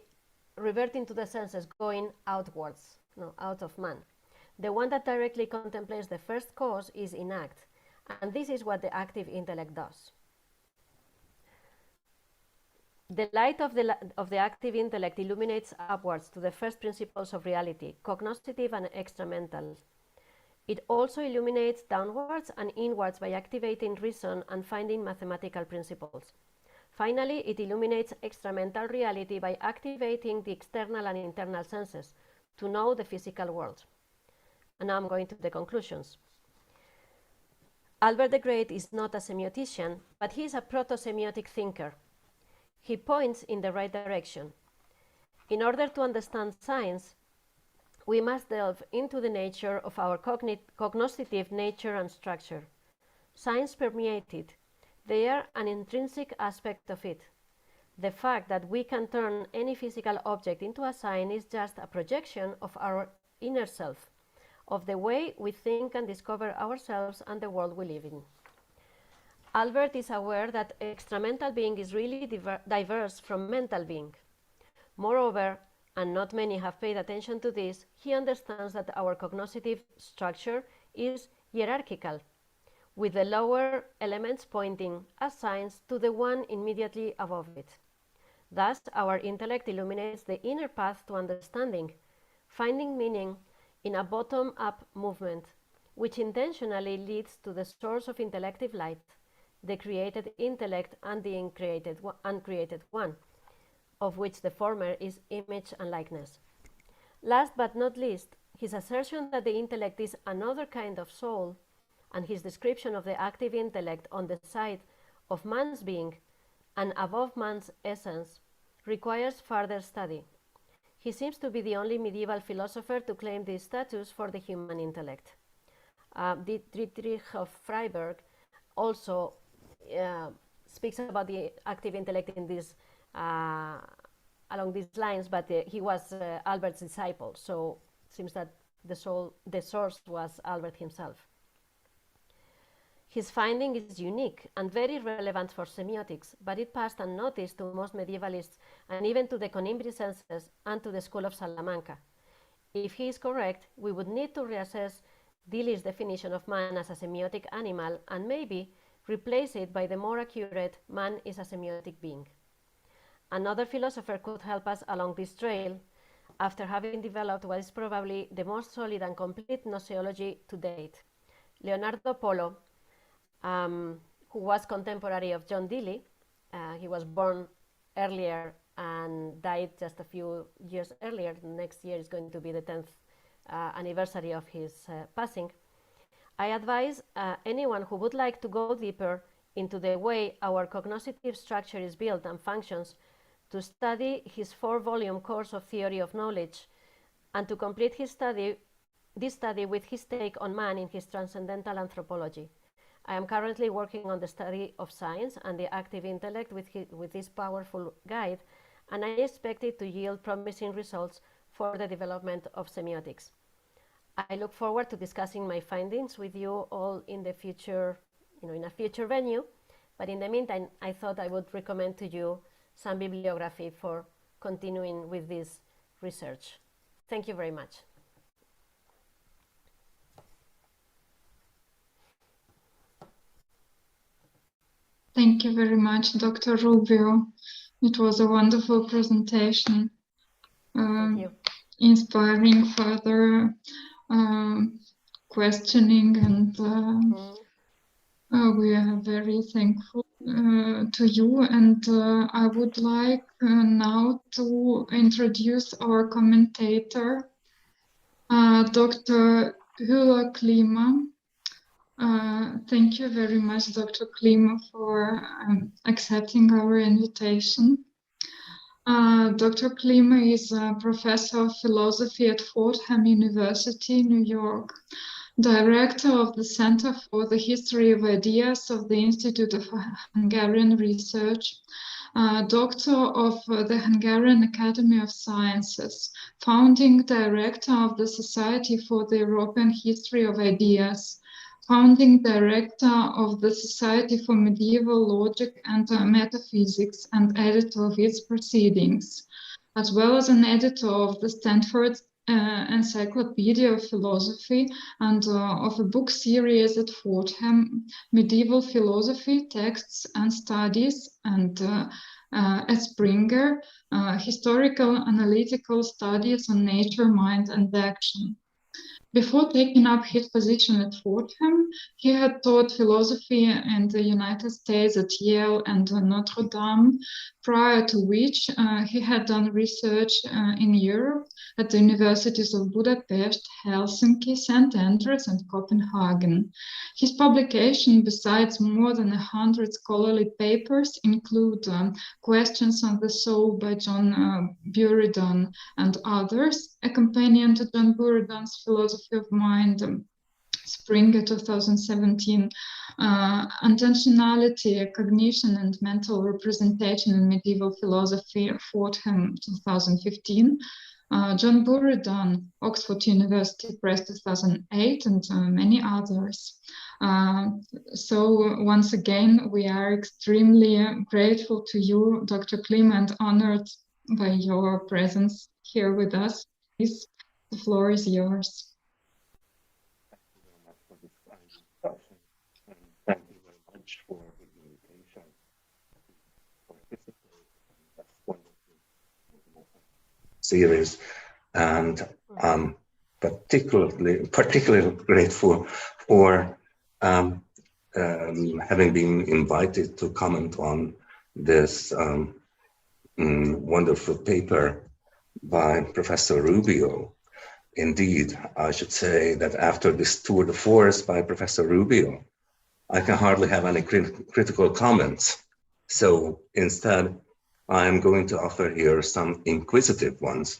reverting to the senses, going outwards, no, out of man. The one that directly contemplates the first cause is in act, and this is what the active intellect does. The light of the active intellect illuminates upwards to the first principles of reality, cognoscitive and extramental. It also illuminates downwards and inwards by activating reason and finding mathematical principles. Finally, it illuminates extramental reality by activating the external and internal senses to know the physical world. And now I'm going to the conclusions. Albert the Great is not a semiotician, but he is a proto-semiotic thinker. He points in the right direction. In order to understand science, we must delve into the nature of our cognoscitive nature and structure. Science permeates it. They are an intrinsic aspect of it. The fact that we can turn any physical object into a sign is just a projection of our inner self, of the way we think and discover ourselves and the world we live in. Albert is aware that extramental being is really diverse from mental being. Moreover, and not many have paid attention to this, he understands that our cognoscitive structure is hierarchical, with the lower elements pointing as signs to the one immediately above it. Thus, our intellect illuminates the inner path to understanding, finding meaning in a bottom-up movement, which intentionally leads to the source of intellective light, the created intellect and the uncreated one, of which the former is image and likeness. Last but not least, his assertion that the intellect is another kind of soul, and his description of the active intellect on the side of man's being and above man's essence, requires further study. He seems to be the only medieval philosopher to claim this status for the human intellect. Dietrich of Freiberg also speaks about the active intellect in this along these lines, but he was Albert's disciple, so it seems that the source was Albert himself. His finding is unique and very relevant for semiotics, but it passed unnoticed to most medievalists and even to the Coimbricenses and to the School of Salamanca. If he is correct, we would need to reassess Deely's definition of man as a semiotic animal and maybe replace it by the more accurate man is a semiotic being. Another philosopher could help us along this trail after having developed what is probably the most solid and complete gnoseology to date. Leonardo Polo, who was contemporary of John Deely. He was born earlier and died just a few years earlier. Next year is going to be the 10th anniversary of his passing. I advise anyone who would like to go deeper into the way our cognoscitive structure is built and functions to study his 4-volume course of theory of knowledge and to complete this study with his take on man in his transcendental anthropology. I am currently working on the study of science and the active intellect with this powerful guide, and I expect it to yield promising results for the development of semiotics. I look forward to discussing my findings with you all in the future, in a future venue, but in the meantime, I thought I would recommend to you some bibliography for continuing with this research. Thank you very much. Thank you very much, Dr. Rubio. It was a wonderful presentation, inspiring further questioning, and we are very thankful to you. And I would like now to introduce our commentator, Dr. Klima. Thank you very much, Dr. Klima, for accepting our invitation. Dr. Klima is a professor of philosophy at Fordham University, New York, director of the Center for the History of Ideas of the Institute of Hungarian Research, doctor of the Hungarian Academy of Sciences, founding director of the Society for the European History of Ideas, founding director of the Society for Medieval Logic and Metaphysics, and editor of its proceedings, as well as an editor of the Stanford Encyclopedia of Philosophy and of a book series at Fordham, Medieval Philosophy, Texts and Studies, and at Springer, Historical Analytical Studies on Nature, Mind and Action. Before taking up his position at Fordham, he had taught philosophy in the United States at Yale and Notre Dame, prior to which he had done research in Europe at the universities of Budapest, Helsinki, St. Andrews, and Copenhagen. His publication, besides more than 100 scholarly papers, include Questions on the Soul by John Buridan and others, a companion to John Buridan's Philosophy of Mind, Spring 2017, Intentionality, Cognition and Mental Representation in Medieval Philosophy, Fordham 2015, John Buridan, Oxford University Press 2008, and many others. So once again, we are extremely grateful to you, Dr. Klima, and honored by your presence here with us. Please, the floor is yours. Thank you very much for the invitation to participate in this wonderful series, and I'm particularly grateful for having been invited to comment on this wonderful paper by Professor Rubio. Indeed, I should say that after this tour de force by Professor Rubio, I can hardly have any critical comments. So instead, I am going to offer here some inquisitive ones,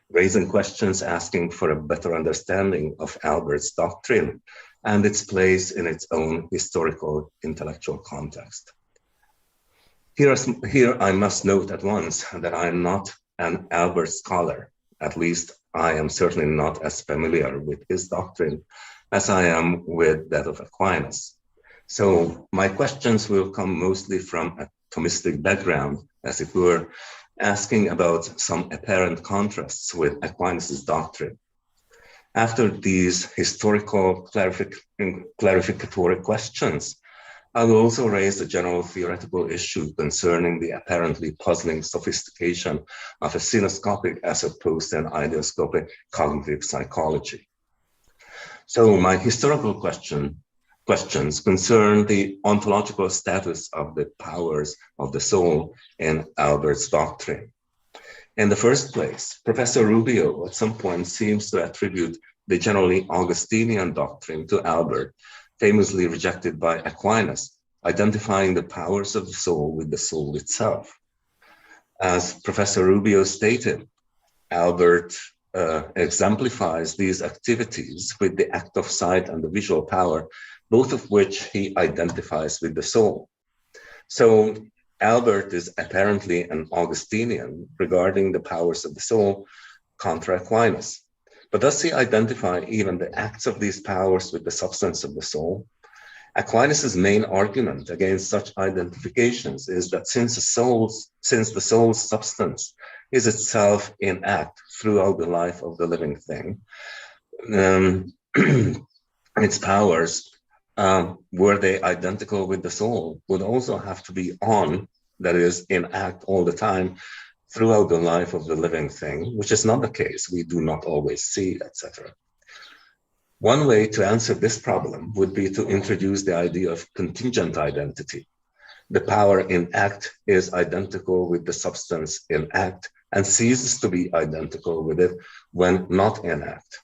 raising questions asking for a better understanding of Albert's doctrine and its place in its own historical intellectual context. Here I must note at once that I am not an Albert scholar. At least I am certainly not as familiar with his doctrine as I am with that of Aquinas. So my questions will come mostly from a Thomistic background, as it were, asking about some apparent contrasts with Aquinas' doctrine. After these historical clarificatory questions, I will also raise a general theoretical issue concerning the apparently puzzling sophistication of a cenoscopic as opposed to an ideoscopic cognitive psychology. So my historical questions concern the ontological status of the powers of the soul in Albert's doctrine. In the first place, Professor Rubio at some point seems to attribute the generally Augustinian doctrine to Albert, famously rejected by Aquinas, identifying the powers of the soul with the soul itself. As Professor Rubio stated, Albert exemplifies these activities with the act of sight and the visual power, both of which he identifies with the soul. So Albert is apparently an Augustinian regarding the powers of the soul contra Aquinas. But does he identify even the acts of these powers with the substance of the soul? Aquinas' main argument against such identifications is that since the soul's substance is itself in act throughout the life of the living thing, its powers, were they identical with the soul, would also have to be on, that is, in act all the time, throughout the life of the living thing, which is not the case. We do not always see, etc. One way to answer this problem would be to introduce the idea of contingent identity. The power in act is identical with the substance in act and ceases to be identical with it when not in act.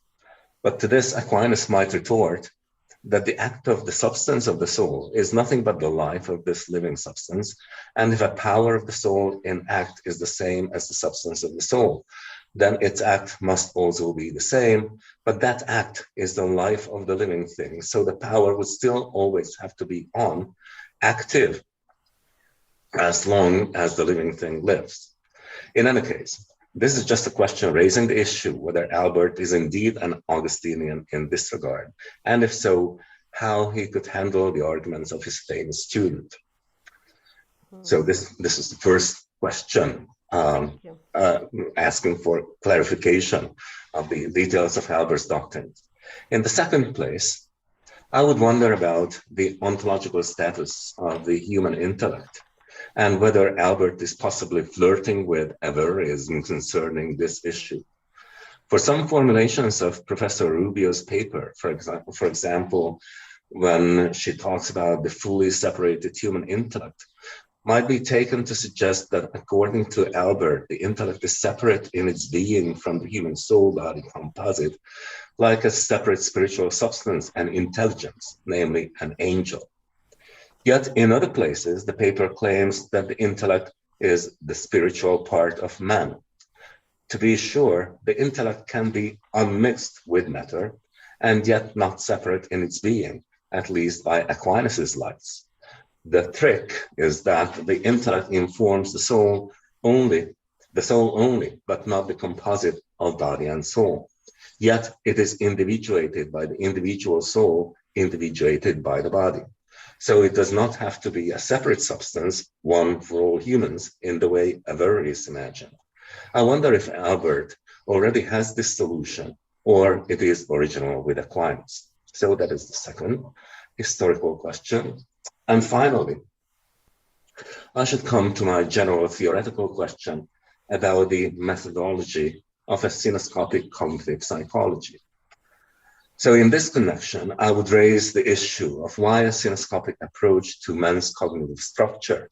But to this, Aquinas might retort that the act of the substance of the soul is nothing but the life of this living substance, and if a power of the soul in act is the same as the substance of the soul, then its act must also be the same, but that act is the life of the living thing, so the power would still always have to be on, active, as long as the living thing lives. In any case, this is just a question raising the issue whether Albert is indeed an Augustinian in this regard, and if so, how he could handle the arguments of his famous student. So this is the first question, asking for clarification of the details of Albert's doctrine. In the second place, I would wonder about the ontological status of the human intellect, and whether Albert is possibly flirting with Averroism concerning this issue. For some formulations of Professor Rubio's paper, for example, when she talks about the fully separated human intellect, might be taken to suggest that according to Albert, the intellect is separate in its being from the human soul-body composite, like a separate spiritual substance and intelligence, namely an angel. Yet in other places, the paper claims that the intellect is the spiritual part of man. To be sure, the intellect can be unmixed with matter and yet not separate in its being, at least by Aquinas's lights. The trick is that the intellect informs the soul only, but not the composite of body and soul. Yet it is individuated by the individual soul, individuated by the body. So it does not have to be a separate substance, one for all humans, in the way Averroes imagined. I wonder if Albert already has this solution, or it is original with Aquinas. So that is the second historical question. And finally, I should come to my general theoretical question about the methodology of a cenoscopic cognitive psychology. So in this connection, I would raise the issue of why a cenoscopic approach to man's cognitive structure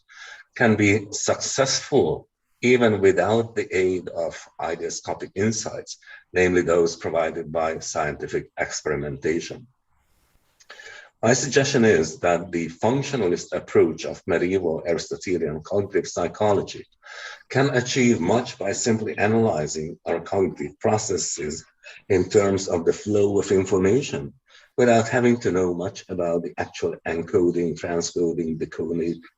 can be successful even without the aid of ideoscopic insights, namely those provided by scientific experimentation. My suggestion is that the functionalist approach of medieval Aristotelian cognitive psychology can achieve much by simply analyzing our cognitive processes in terms of the flow of information without having to know much about the actual encoding, transcoding,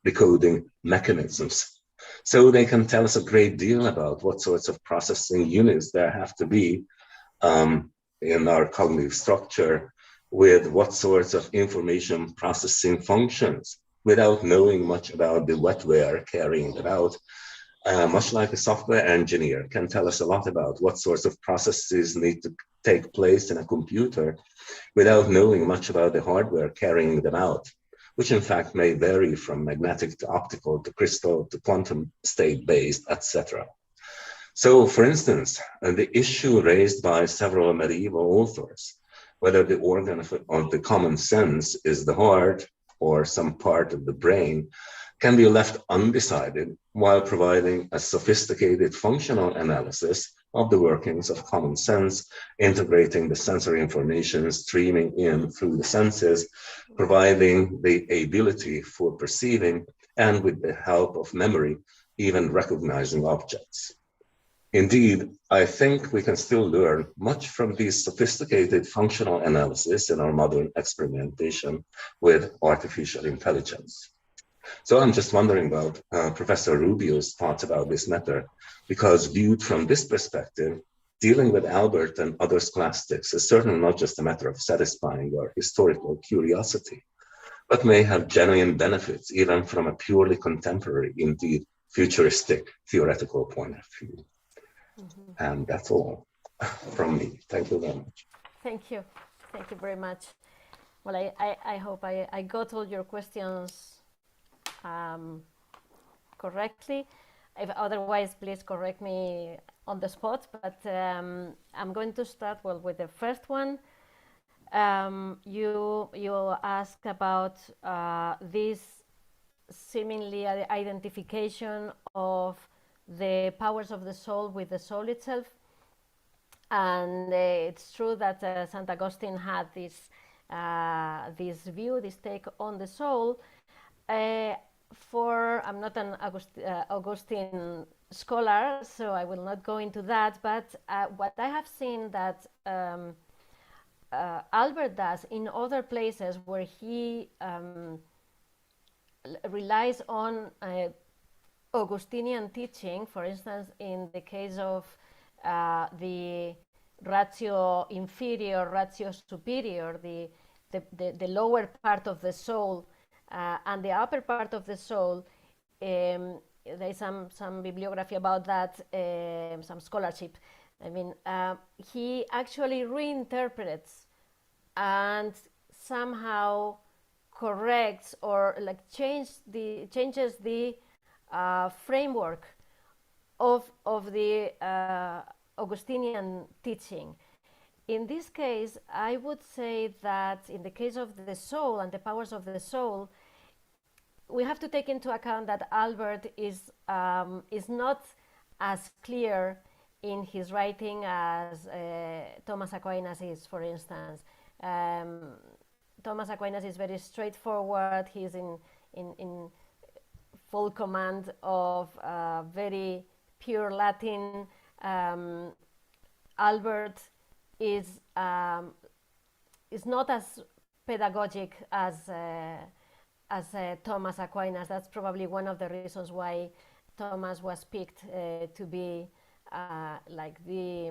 decoding mechanisms. So they can tell us a great deal about what sorts of processing units there have to be in our cognitive structure, with what sorts of information processing functions, without knowing much about the wetware carrying it out. Much like a software engineer can tell us a lot about what sorts of processes need to take place in a computer without knowing much about the hardware carrying them out, which in fact may vary from magnetic to optical to crystal to quantum state-based, etc. So, for instance, the issue raised by several medieval authors, whether the organ of the common sense is the heart or some part of the brain, can be left undecided while providing a sophisticated functional analysis of the workings of common sense, integrating the sensory information streaming in through the senses, providing the ability for perceiving, and with the help of memory, even recognizing objects. Indeed, I think we can still learn much from these sophisticated functional analysis in our modern experimentation with artificial intelligence. So I'm just wondering about Professor Rubio's thoughts about this matter, because viewed from this perspective, dealing with Albert and other scholastics is certainly not just a matter of satisfying our historical curiosity, but may have genuine benefits even from a purely contemporary, indeed futuristic theoretical point of view. Mm-hmm. And that's all from me. Thank you very much. Thank you. Thank you very much. Well, I hope I got all your questions correctly. If otherwise, please correct me on the spot. But I'm going to start with the first one. You asked about this seemingly identification of the powers of the soul with the soul itself, and it's true that St. Augustine had this view, this take on the soul. I'm not an Augustine scholar, so I will not go into that, but what I have seen that Albert does in other places where he relies on Augustinian teaching, for instance, in the case of the ratio inferior, ratio superior, the lower part of the soul and the upper part of the soul, there is some bibliography about that, some scholarship. I mean, he actually reinterprets and somehow corrects or changes the framework of the Augustinian teaching. In this case, I would say that in the case of the soul and the powers of the soul, we have to take into account that Albert is not as clear in his writing as Thomas Aquinas is, for instance. Thomas Aquinas is very straightforward. He's in full command of very pure Latin. Albert is not as pedagogic as Thomas Aquinas. That's probably one of the reasons why Thomas was picked to be like the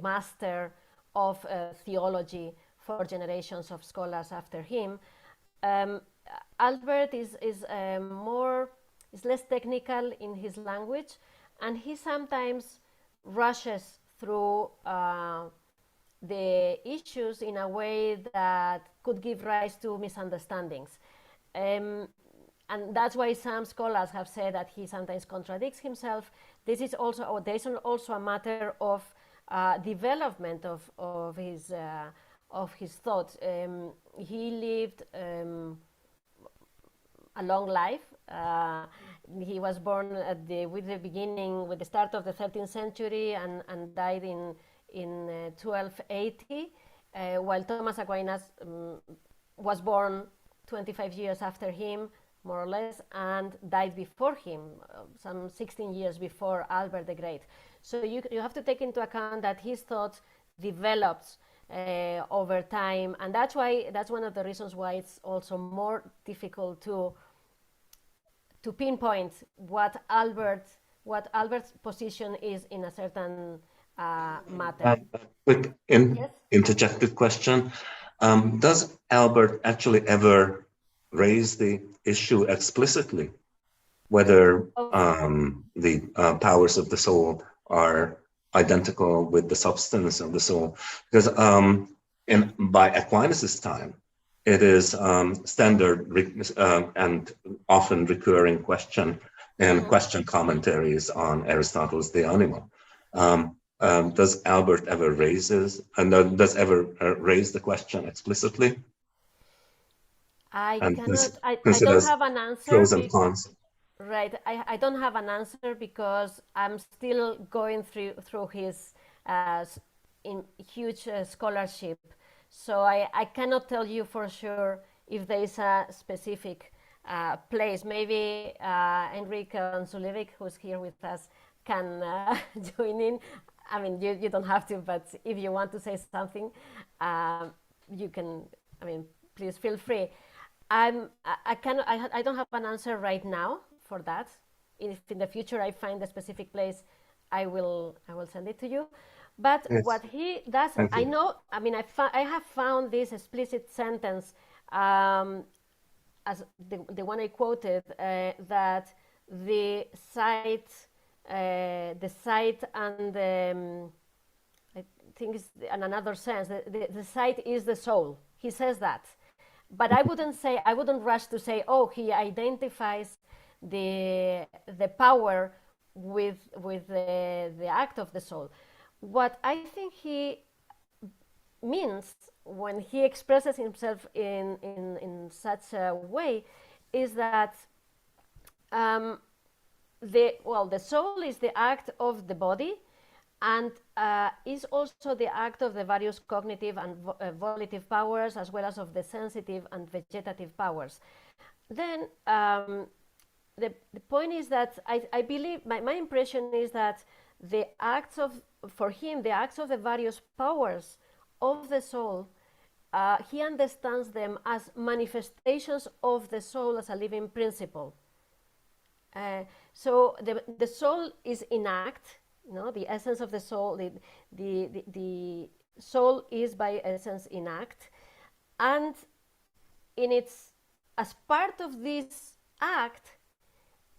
master of theology for generations of scholars after him. Albert is less technical in his language, and he sometimes rushes through the issues in a way that could give rise to misunderstandings. And that's why some scholars have said that he sometimes contradicts himself. There is also a matter of development of his thought. He lived a long life. He was born with the start of the 13th century and died in 1280, while Thomas Aquinas was born 25 years after him, more or less, and died before him, some 16 years before Albert the Great. So you have to take into account that his thought developed over time, and that's one of the reasons why it's also more difficult to pinpoint what Albert's position is in a certain matter. Quick interjected question. Does Albert actually ever raise the issue explicitly, whether the powers of the soul are identical with the substance of the soul? Because by Aquinas' time, it is standard and often recurring question in question commentaries on Aristotle's De Anima. Does Albert ever raise the question explicitly? I don't have an answer. Pros and cons. Right, I don't have an answer because I'm still going through his huge scholarship. So I cannot tell you for sure if there is a specific place. Maybe Enrique Anzulevic, who's here with us, can join in. I mean, you don't have to, but if you want to say something, you can. I mean, please feel free. I don't have an answer right now for that. If in the future I find a specific place, I will send it to you. But yes, what he does, I know. I mean, I have found this explicit sentence as the one I quoted, that the sight and I think it's in another sense, the sight is the soul. He says that, but I wouldn't rush to say, oh, he identifies the power with the act of the soul. What I think he means when he expresses himself in such a way is that the soul is the act of the body, and is also the act of the various cognitive and volitive powers, as well as of the sensitive and vegetative powers. Then the point is that I believe, my impression is that for him, the acts of the various powers of the soul, he understands them as manifestations of the soul as a living principle. So the soul is in act, the essence of the soul, the soul is by essence in act, and as part of this act,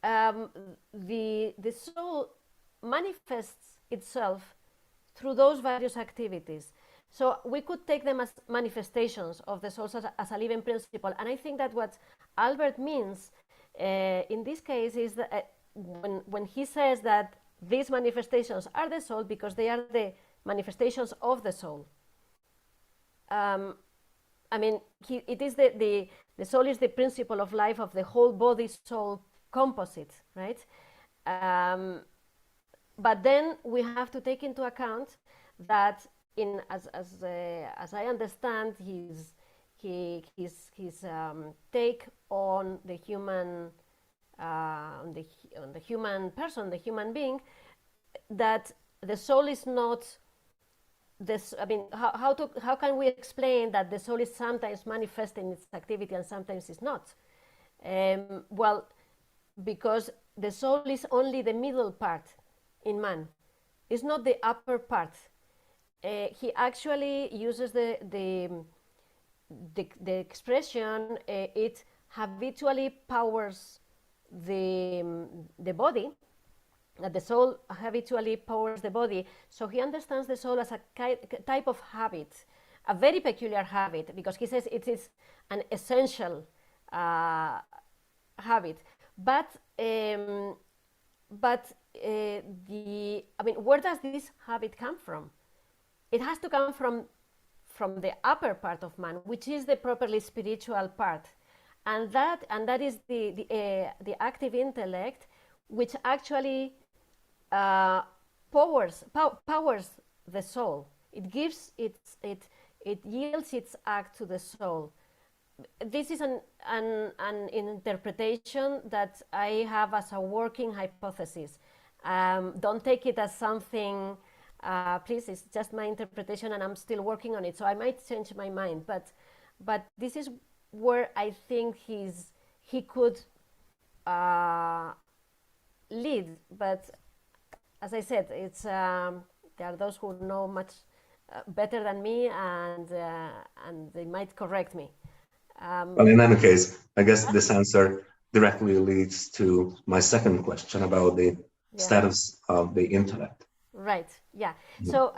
the soul manifests itself through those various activities. So we could take them as manifestations of the soul as a living principle. And I think that what Albert means in this case is that when he says that these manifestations are the soul because they are the manifestations of the soul. I mean, it is the soul is the principle of life of the whole body-soul composite, right? But then we have to take into account that, as I understand his take on the human on the human person, the human being, that the soul is not this. I mean, how can we explain that the soul is sometimes manifesting its activity and sometimes is not? Well, because the soul is only the middle part in man. It's not the upper part. He actually uses the expression it habitually powers the body, that the soul habitually powers the body. So he understands the soul as a type of habit, a very peculiar habit, because he says it is an essential habit. But I mean, where does this habit come from? It has to come from the upper part of man, which is the properly spiritual part, and that is the active intellect, which actually powers the soul. It gives it yields its act to the soul. This is an interpretation that I have as a working hypothesis. Don't take it as something, please, it's just my interpretation and I'm still working on it, so I might change my mind, but this is where I think he could lead. But as I said, it's there are those who know much better than me, and they might correct me. Well, in any case, I guess this answer directly leads to my second question about the status of the intellect. Right, yeah. So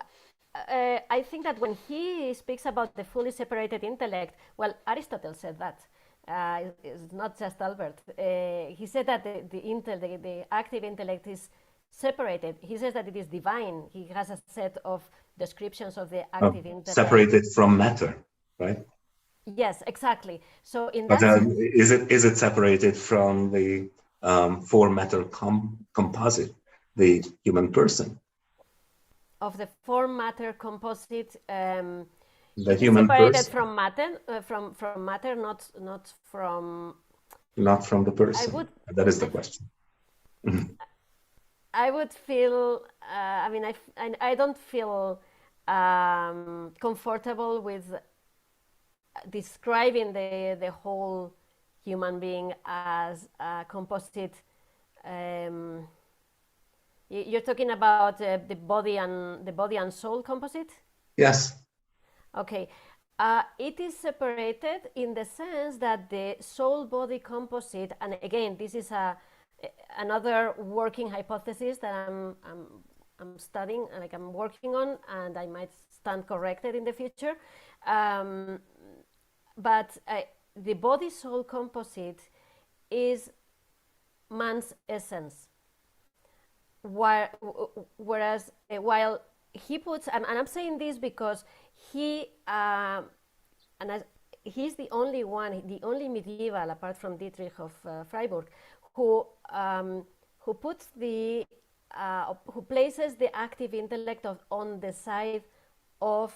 I think that when he speaks about the fully separated intellect, well, Aristotle said that. It's not just Albert. He said that the active intellect is separated. He says that it is divine. He has a set of descriptions of the active intellect. Separated from matter, right? Yes, exactly. So in but that is it separated from the four matter composite, the human person? Of the four matter composite, the human separated person from matter, from matter, not from the person. That is the question. I would feel. I mean, I don't feel comfortable with describing the whole human being as a composite. You're talking about the body and soul composite? Yes. Okay. It is separated in the sense that the soul-body composite, and again, this is another working hypothesis that I'm studying, like I'm working on, and I might stand corrected in the future. But the body-soul composite is man's essence. Whereas while he puts, and I'm saying this because he's the only one, the only medieval, apart from Dietrich of Freiburg, who puts who places the active intellect on the side of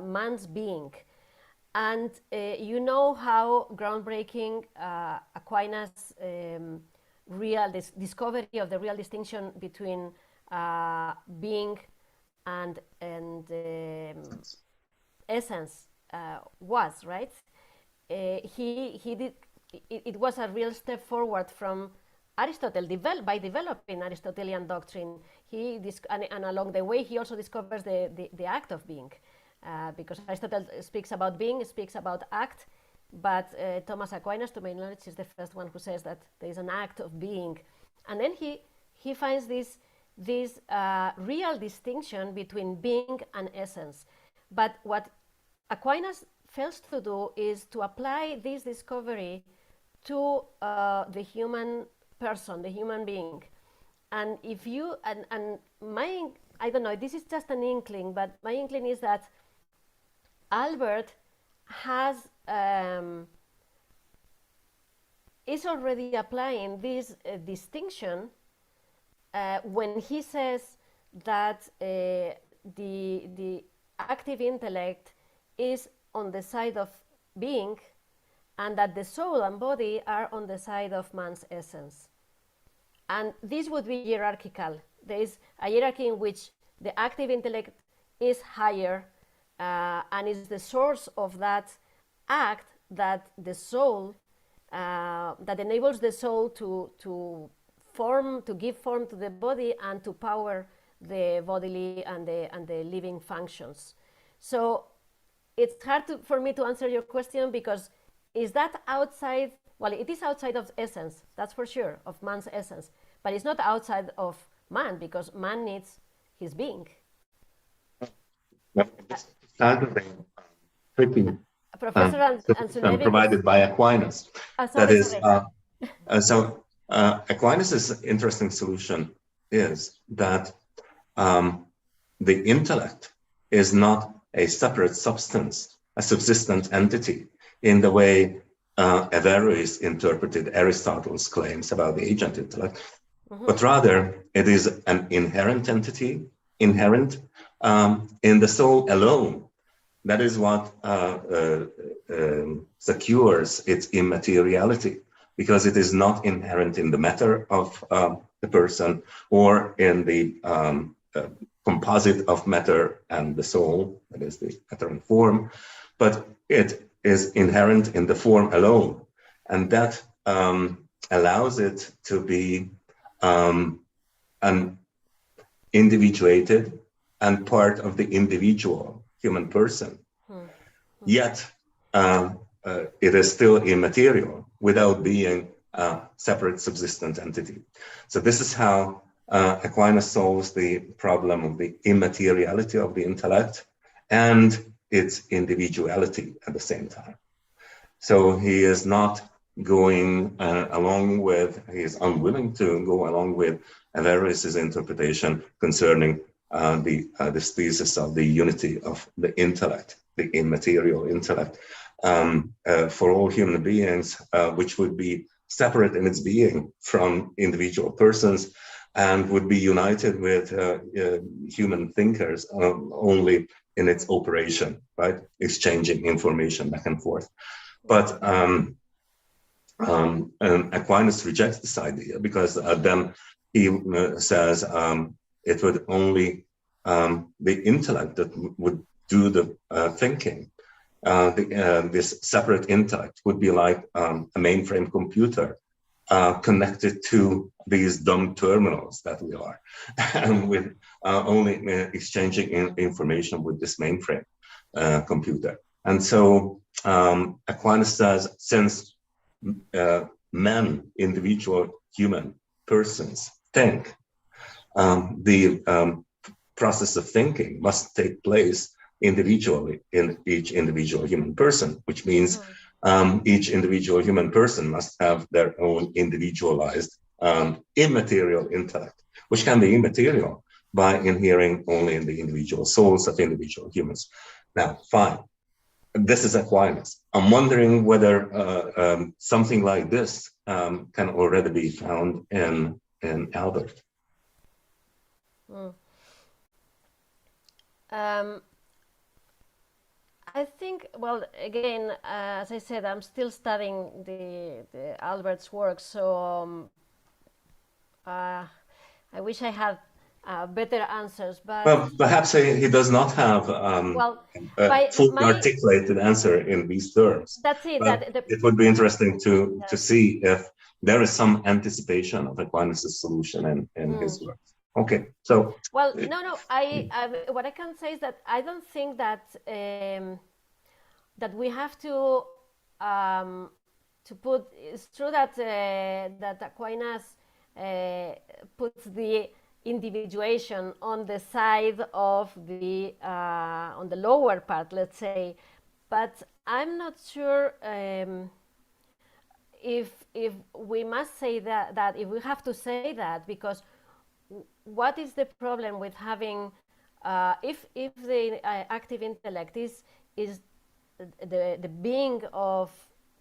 man's being. And you know how groundbreaking Aquinas' discovery of the real distinction between being and essence was, right? He did. It was a real step forward from Aristotle by developing Aristotelian doctrine. And along the way he also discovers the act of being. Because Aristotle speaks about being, speaks about act, but Thomas Aquinas, to my knowledge, is the first one who says that there is an act of being. And then he finds this real distinction between being and essence. But what Aquinas fails to do is to apply this discovery to the human person, the human being. And if you, and my, I don't know, this is just an inkling, but my inkling is that Albert has, is already applying this distinction when he says that the active intellect is on the side of being, and that the soul and body are on the side of man's essence. And this would be hierarchical. There is a hierarchy in which the active intellect is higher and is the source of that act that the soul, that enables the soul to form, to give form to the body and to power the bodily and the living functions. So it's hard for me to answer your question, because is that outside? Well, it is outside of essence, that's for sure, of man's essence. But it's not outside of man, because man needs his being. It's kind of a tricky Professor solution provided by Aquinas. Aquinas' interesting solution is that the intellect is not a separate substance, a subsistent entity, in the way Averroes interpreted Aristotle's claims about the agent intellect, but rather it is an inherent entity, inherent in the soul alone. That is what secures its immateriality, because it is not inherent in the matter of the person or in the composite of matter and the soul, that is the matter and form, but it is inherent in the form alone. And that allows it to be an individuated and part of the individual human person. Yet it is still immaterial without being a separate subsistent entity. So this is how Aquinas solves the problem of the immateriality of the intellect and its individuality at the same time. So he is not going along with, he is unwilling to go along with Averroes' interpretation concerning this thesis of the unity of the intellect, the immaterial intellect, for all human beings, which would be separate in its being from individual persons and would be united with human thinkers only in its operation, right? Exchanging information back and forth. But Aquinas rejects this idea, because then he says it would only the intellect that would do the thinking. This separate intellect would be like a mainframe computer connected to these dumb terminals that we are, and with only exchanging information with this mainframe computer. And so Aquinas says, since men, individual human persons, think, the process of thinking must take place individually in each individual human person, which means each individual human person must have their own individualized immaterial intellect, which can be immaterial by inhering only in the individual souls of individual humans. Now, fine. This is Aquinas. I'm wondering whether something like this can already be found in Albert. I think, well, again, as I said, I'm still studying the Albert's work, so I wish I had better answers. But well, perhaps he does not have a fully articulated answer in these terms. That's it. It would be interesting to see if there is some anticipation of Aquinas' solution in his work. Okay, so well, no. What I can say is that I don't think that that we have to put. It's true that that Aquinas puts the individuation on the side of the on the lower part, let's say, but I'm not sure. if we must say that if we have to say that, because what is the problem with having if the active intellect is the being of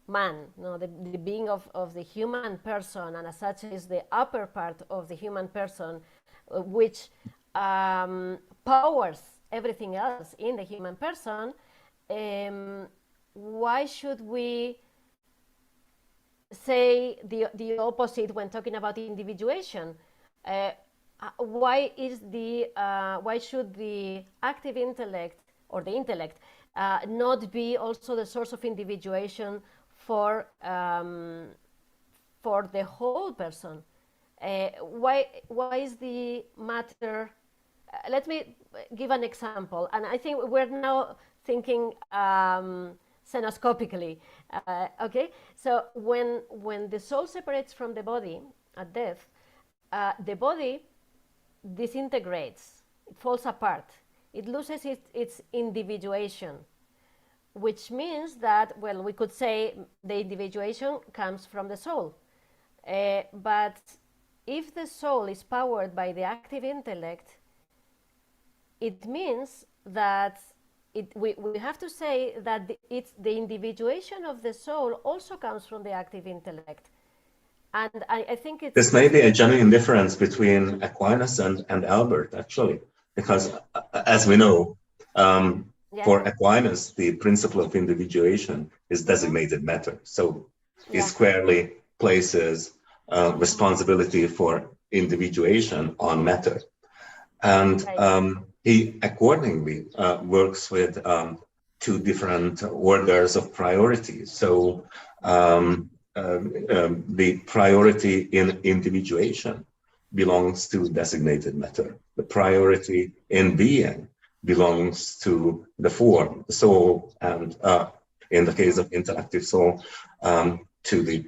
man, no, the being of the human person, and as such is the upper part of the human person, which powers everything else in the human person, why should we say the opposite when talking about individuation? Why should the active intellect or the intellect not be also the source of individuation for the whole person? Why is the matter? Let me give an example, and I think we're now thinking Cenoscopically. Okay, so when the soul separates from the body at death, the body disintegrates, it falls apart, it loses its individuation, which means that, well, we could say the individuation comes from the soul. But if the soul is powered by the active intellect, it means that we have to say that the individuation of the soul also comes from the active intellect. And I think it's... This may be a genuine difference between Aquinas and Albert, actually, because as we know, for Aquinas, the principle of individuation is designated matter. So he squarely places responsibility for individuation on matter. And he accordingly works with two different orders of priority. So the priority in individuation belongs to designated matter. The priority in being belongs to the form, the soul, and in the case of intellective soul, to the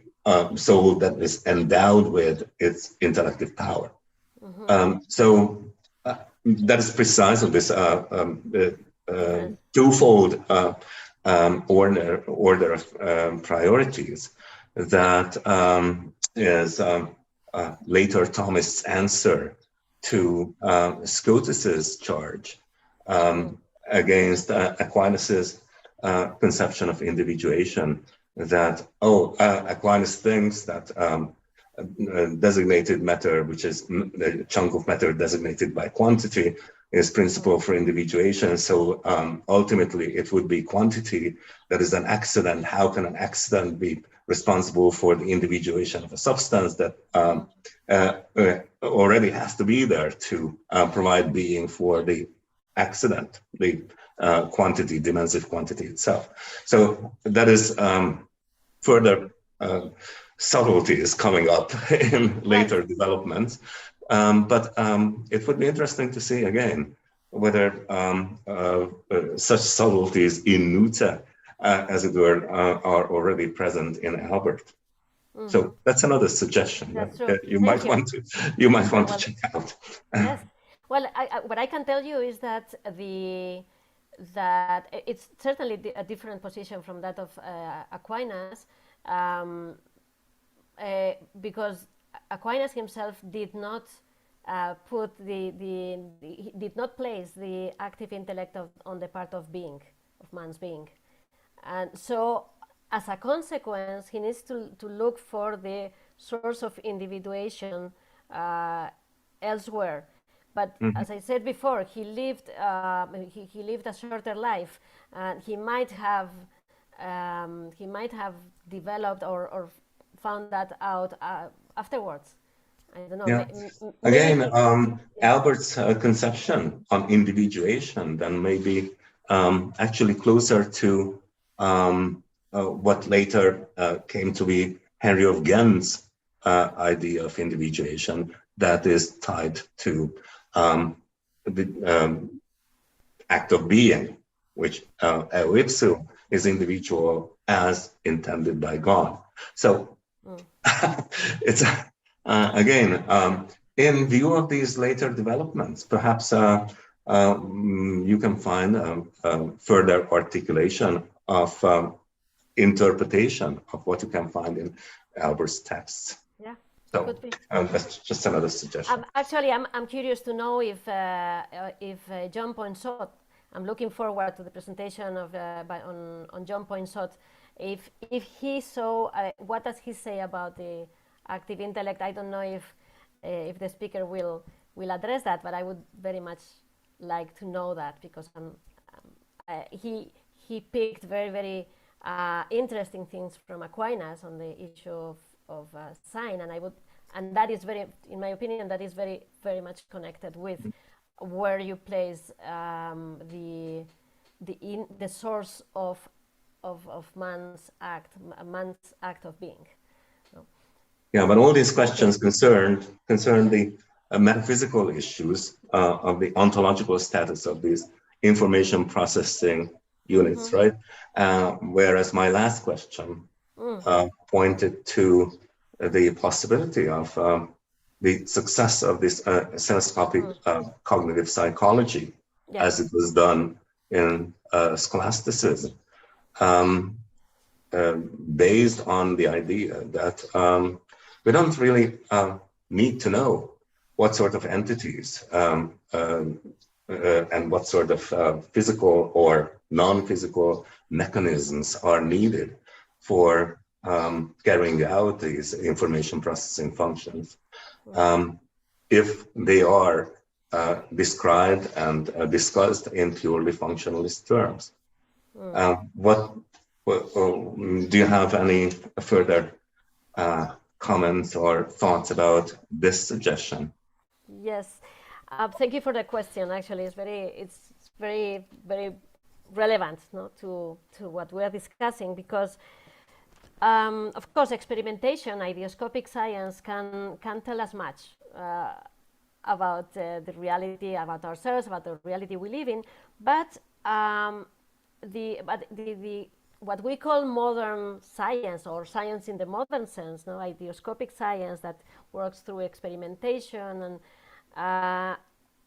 soul that is endowed with its intellective power. So that is precisely this twofold order of priorities that is later Thomist's answer to Scotus's charge against Aquinas's conception of individuation, that Aquinas thinks that designated matter, which is the chunk of matter designated by quantity, is principle for individuation. So ultimately it would be quantity that is an accident. How can an accident be responsible for the individuation of a substance that already has to be there to provide being for the accident, the quantity, dimensive quantity itself. So that is further subtleties coming up in later developments. But it would be interesting to see again whether such subtleties in Nuta, as it were, are already present in Albert. So that's another suggestion that you might want to check out. Yes. Well, what I can tell you is that that it's certainly a different position from that of Aquinas, because Aquinas himself did not did not place the active intellect on the part of being, of man's being, and so as a consequence he needs to look for the source of individuation elsewhere. But as I said before, he lived he lived a shorter life, and he might have developed or found that out afterwards. I don't know. Yeah. Again, Albert's conception on individuation then may be actually closer to what later came to be Henry of Ghent's idea of individuation, that is tied to the act of being, which eo ipso is individual as intended by God. So it's again, in view of these later developments, perhaps you can find further articulation of interpretation of what you can find in Albert's texts. Yeah. So Could be. that's just another suggestion. Actually, I'm curious to know if John Poinsot, I'm looking forward to the presentation of on John Poinsot. If he saw, what does he say about the active intellect? I don't know if the speaker will address that, but I would very much like to know that, because he picked very interesting things from Aquinas on the issue of sign, and that is very, in my opinion, that is very much connected with where you place the source of man's act of being. No? Yeah, but all these questions concern the metaphysical issues of the ontological status of these information processing units, right? Whereas my last question pointed to the possibility of the success of this Cenoscopic cognitive psychology, as it was done in scholasticism, based on the idea that we don't really need to know what sort of entities and what sort of physical or non-physical mechanisms are needed for carrying out these information processing functions, if they are described and discussed in purely functionalist terms. Do you have any further comments or thoughts about this suggestion? Yes, thank you for the question. Actually, it's very relevant, no, to what we are discussing, because of course, experimentation, ideoscopic science can tell us much about the reality, about ourselves, about the reality we live in. But what we call modern science, or science in the modern sense, no, ideoscopic science that works through experimentation, and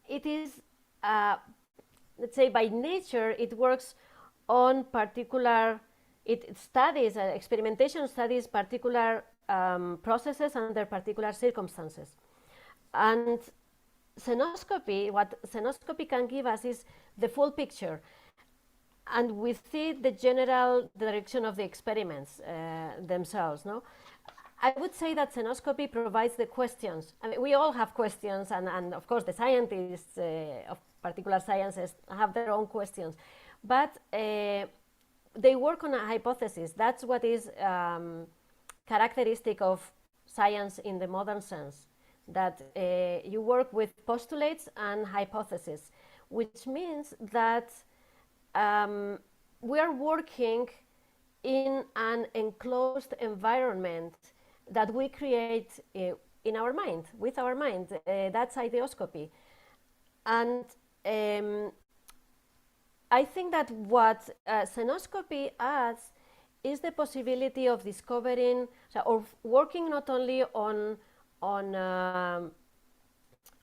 it is, let's say, by nature, it works on particular. It studies, experimentation studies particular processes under particular circumstances. And Cenoscopy, what Cenoscopy can give us is the full picture, and with it the general direction of the experiments themselves. No, I would say that Cenoscopy provides the questions. I mean, we all have questions, and of course the scientists of particular sciences have their own questions, but they work on a hypothesis. That's what is characteristic of science in the modern sense, that you work with postulates and hypotheses, which means that we are working in an enclosed environment that we create in our mind, with our mind. That's ideoscopy. And I think that what Cenoscopy adds is the possibility of discovering, or working not only on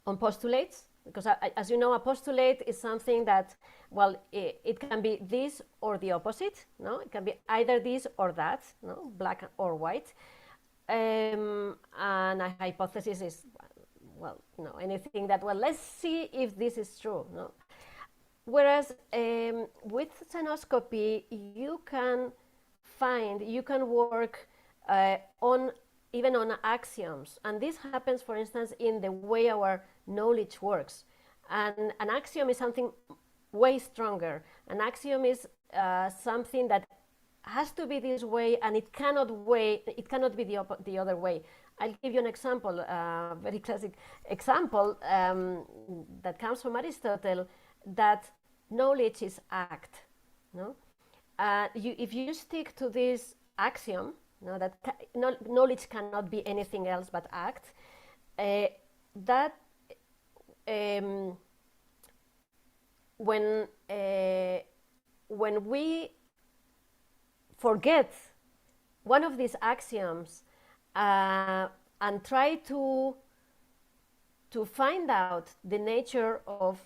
postulates, because as you know, a postulate is something that, well, it can be this or the opposite. No, it can be either this or that. No, black or white. And a hypothesis is, well, you know, anything that, well, let's see if this is true. No. Whereas with Cenoscopy, you can work even on axioms, and this happens, for instance, in the way our knowledge works. And an axiom is something way stronger. An axiom is something that has to be this way, and it cannot be the other way. I'll give you an example, a very classic example that comes from Aristotle, that knowledge is act. No, if you stick to this axiom, no, that knowledge cannot be anything else but act, that when we forget one of these axioms and try to find out the nature of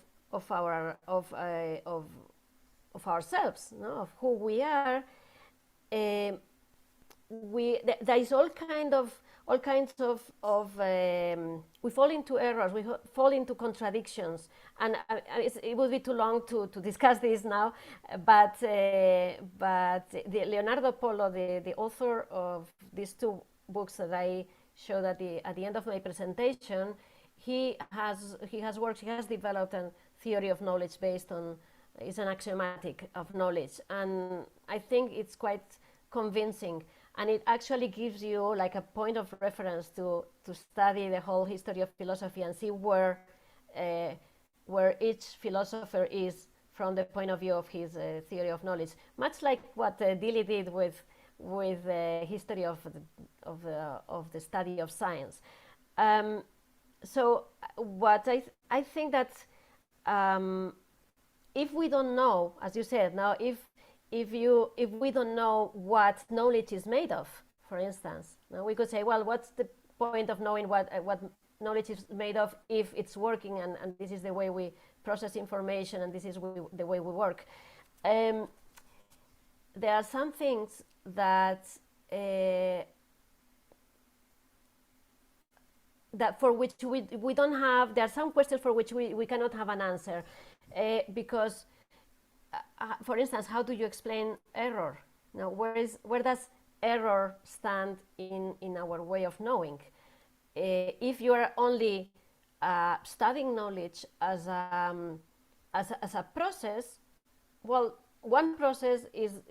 ourselves, no? Of who we are, there is all kinds of we fall into errors, we fall into contradictions, and it would be too long to discuss this now, but Leonardo Polo, the author of these two books that I showed at the end of my presentation, he has developed a theory of knowledge based on, it's an axiomatic of knowledge, and I think it's quite convincing, and it actually gives you like a point of reference to study the whole history of philosophy and see where each philosopher is from the point of view of his theory of knowledge, much like what Deely did with the history of the study of science. So what I think that if we don't know, as you said, now if we don't know what knowledge is made of, for instance, now we could say, well, what's the point of knowing what knowledge is made of if it's working and this is the way we process information and this is the way we work. There are some things that for which we don't have, there are some questions for which we cannot have an answer, because for instance, how do you explain error? Now, where does error stand in our way of knowing? If you are only studying knowledge as a process, well, one process is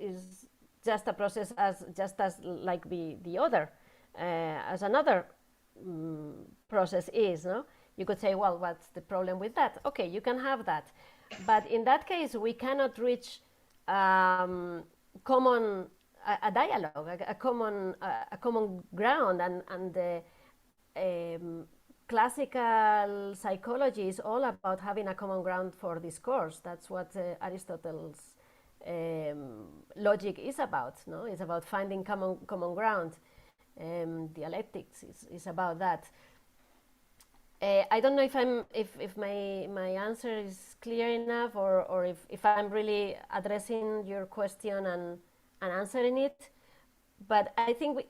just a process as like the other, as another process is, no? You could say, well, what's the problem with that? Okay, you can have that, but in that case, we cannot reach a dialogue, a common ground, and the classical psychology is all about having a common ground for discourse. That's what Aristotle's logic is about. No, it's about finding common ground. Dialectics is about that. I don't know if my answer is clear enough, or if I'm really addressing your question and answering it. But I think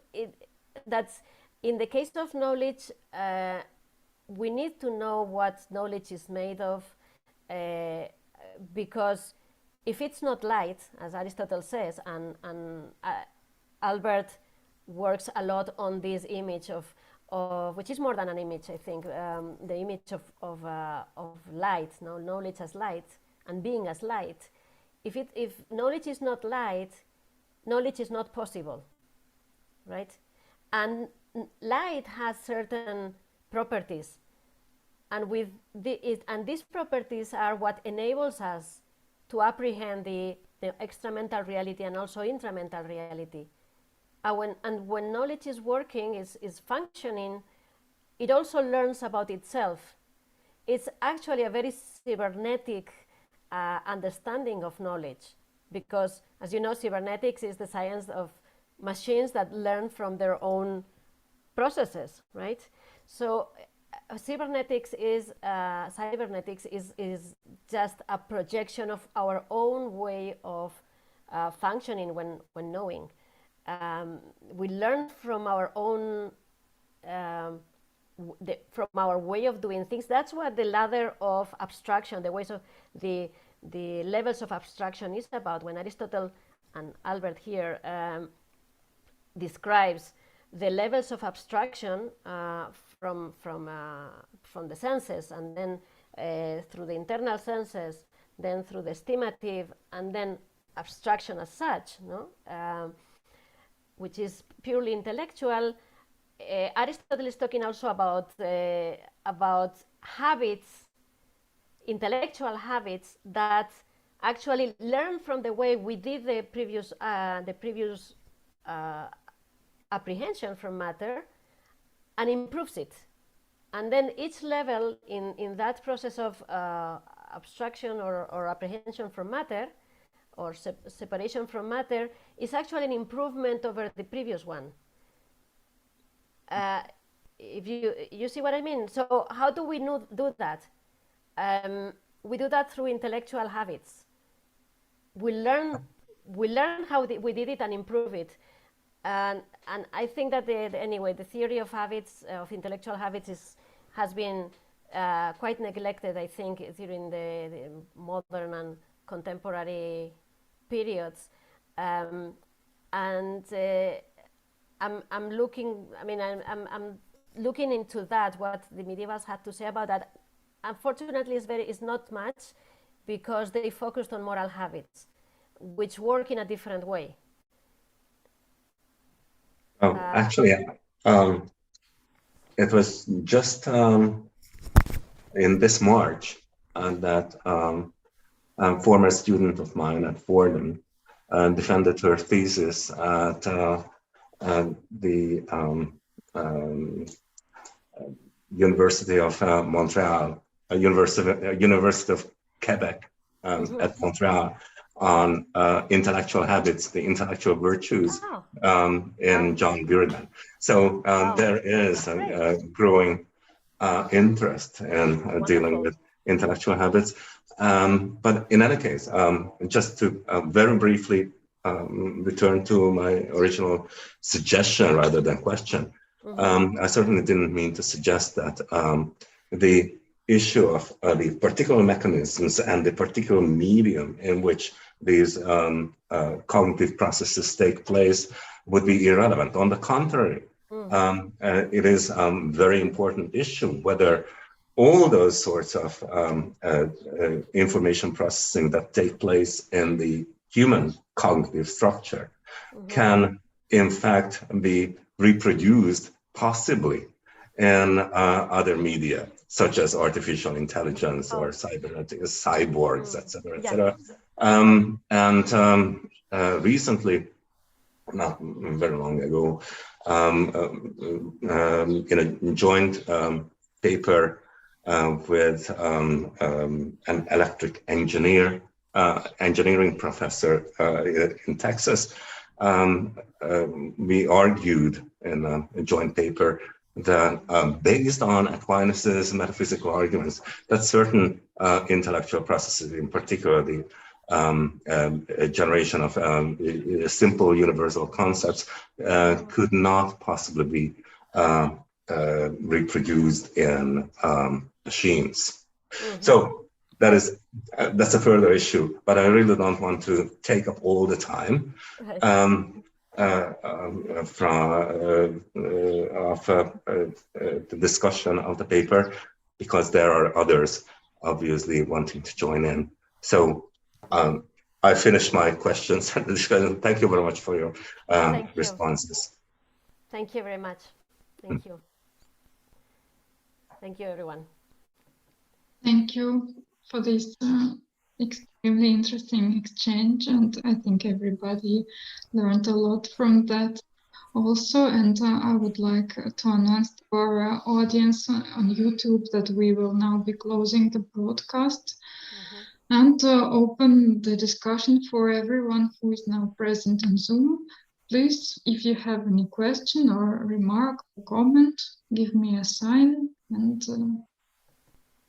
that's in the case of knowledge, we need to know what knowledge is made of, because if it's not light, as Aristotle says, and Albert works a lot on this image of which is more than an image, I think, the image of light, no? Knowledge as light and being as light. If knowledge is not light, knowledge is not possible, right? And light has certain properties, and these properties are what enables us to apprehend the extramental reality and also intramental reality. When knowledge is working, is functioning, it also learns about itself. It's actually a very cybernetic understanding of knowledge, because, as you know, cybernetics is the science of machines that learn from their own processes, right? So cybernetics is just a projection of our own way of functioning when knowing. We learn from our own, from our way of doing things. That's what the ladder of abstraction, the ways of the levels of abstraction is about. When Aristotle and Albert here describes the levels of abstraction from the senses, and then through the internal senses, then through the estimative, and then abstraction as such, no? Which is purely intellectual. Aristotle is talking also about habits, intellectual habits that actually learn from the way we did the previous apprehension from matter, and improves it. And then each level in that process of abstraction or apprehension from matter, or separation from matter, is actually an improvement over the previous one. If you see what I mean? So how do we do that? We do that through intellectual habits. We learn how we did it and improve it. And I think that anyway, the theory of habits, of intellectual habits, has been quite neglected, I think, during the modern and contemporary periods. I'm looking. I mean, I'm looking into that. What the medievals had to say about that. Unfortunately, is not much, because they focused on moral habits, which work in a different way. Actually, it was just in this March that a former student of mine at Fordham defended her thesis at the University of Montreal, University of Quebec at Montreal, on intellectual habits, the intellectual virtues in John Buridan. So there is a growing interest in dealing with intellectual habits. But in any case, just to very briefly return to my original suggestion rather than question, I certainly didn't mean to suggest that the issue of the particular mechanisms and the particular medium in which these cognitive processes take place would be irrelevant. On the contrary, it is a very important issue whether all those sorts of information processing that take place in the human cognitive structure can in fact be reproduced possibly in other media, such as artificial intelligence or cyborgs, etc., etc. Recently, not very long ago, in a joint paper with an electric engineering professor in Texas, we argued in a joint paper that based on Aquinas's metaphysical arguments, that certain intellectual processes, in particular the generation of simple universal concepts, could not possibly be reproduced in machines. So that's a further issue, but I really don't want to take up all the time the discussion of the paper, because there are others obviously wanting to join in. So I finished my questions and discussion. Thank you very much for your responses. Thank you very much. Thank you. Thank you, everyone. Thank you for this extremely interesting exchange, and I think everybody learned a lot from that also. And I would like to announce to our audience on YouTube that we will now be closing the broadcast and open the discussion for everyone who is now present on Zoom. Please, if you have any question or remark or comment, give me a sign, and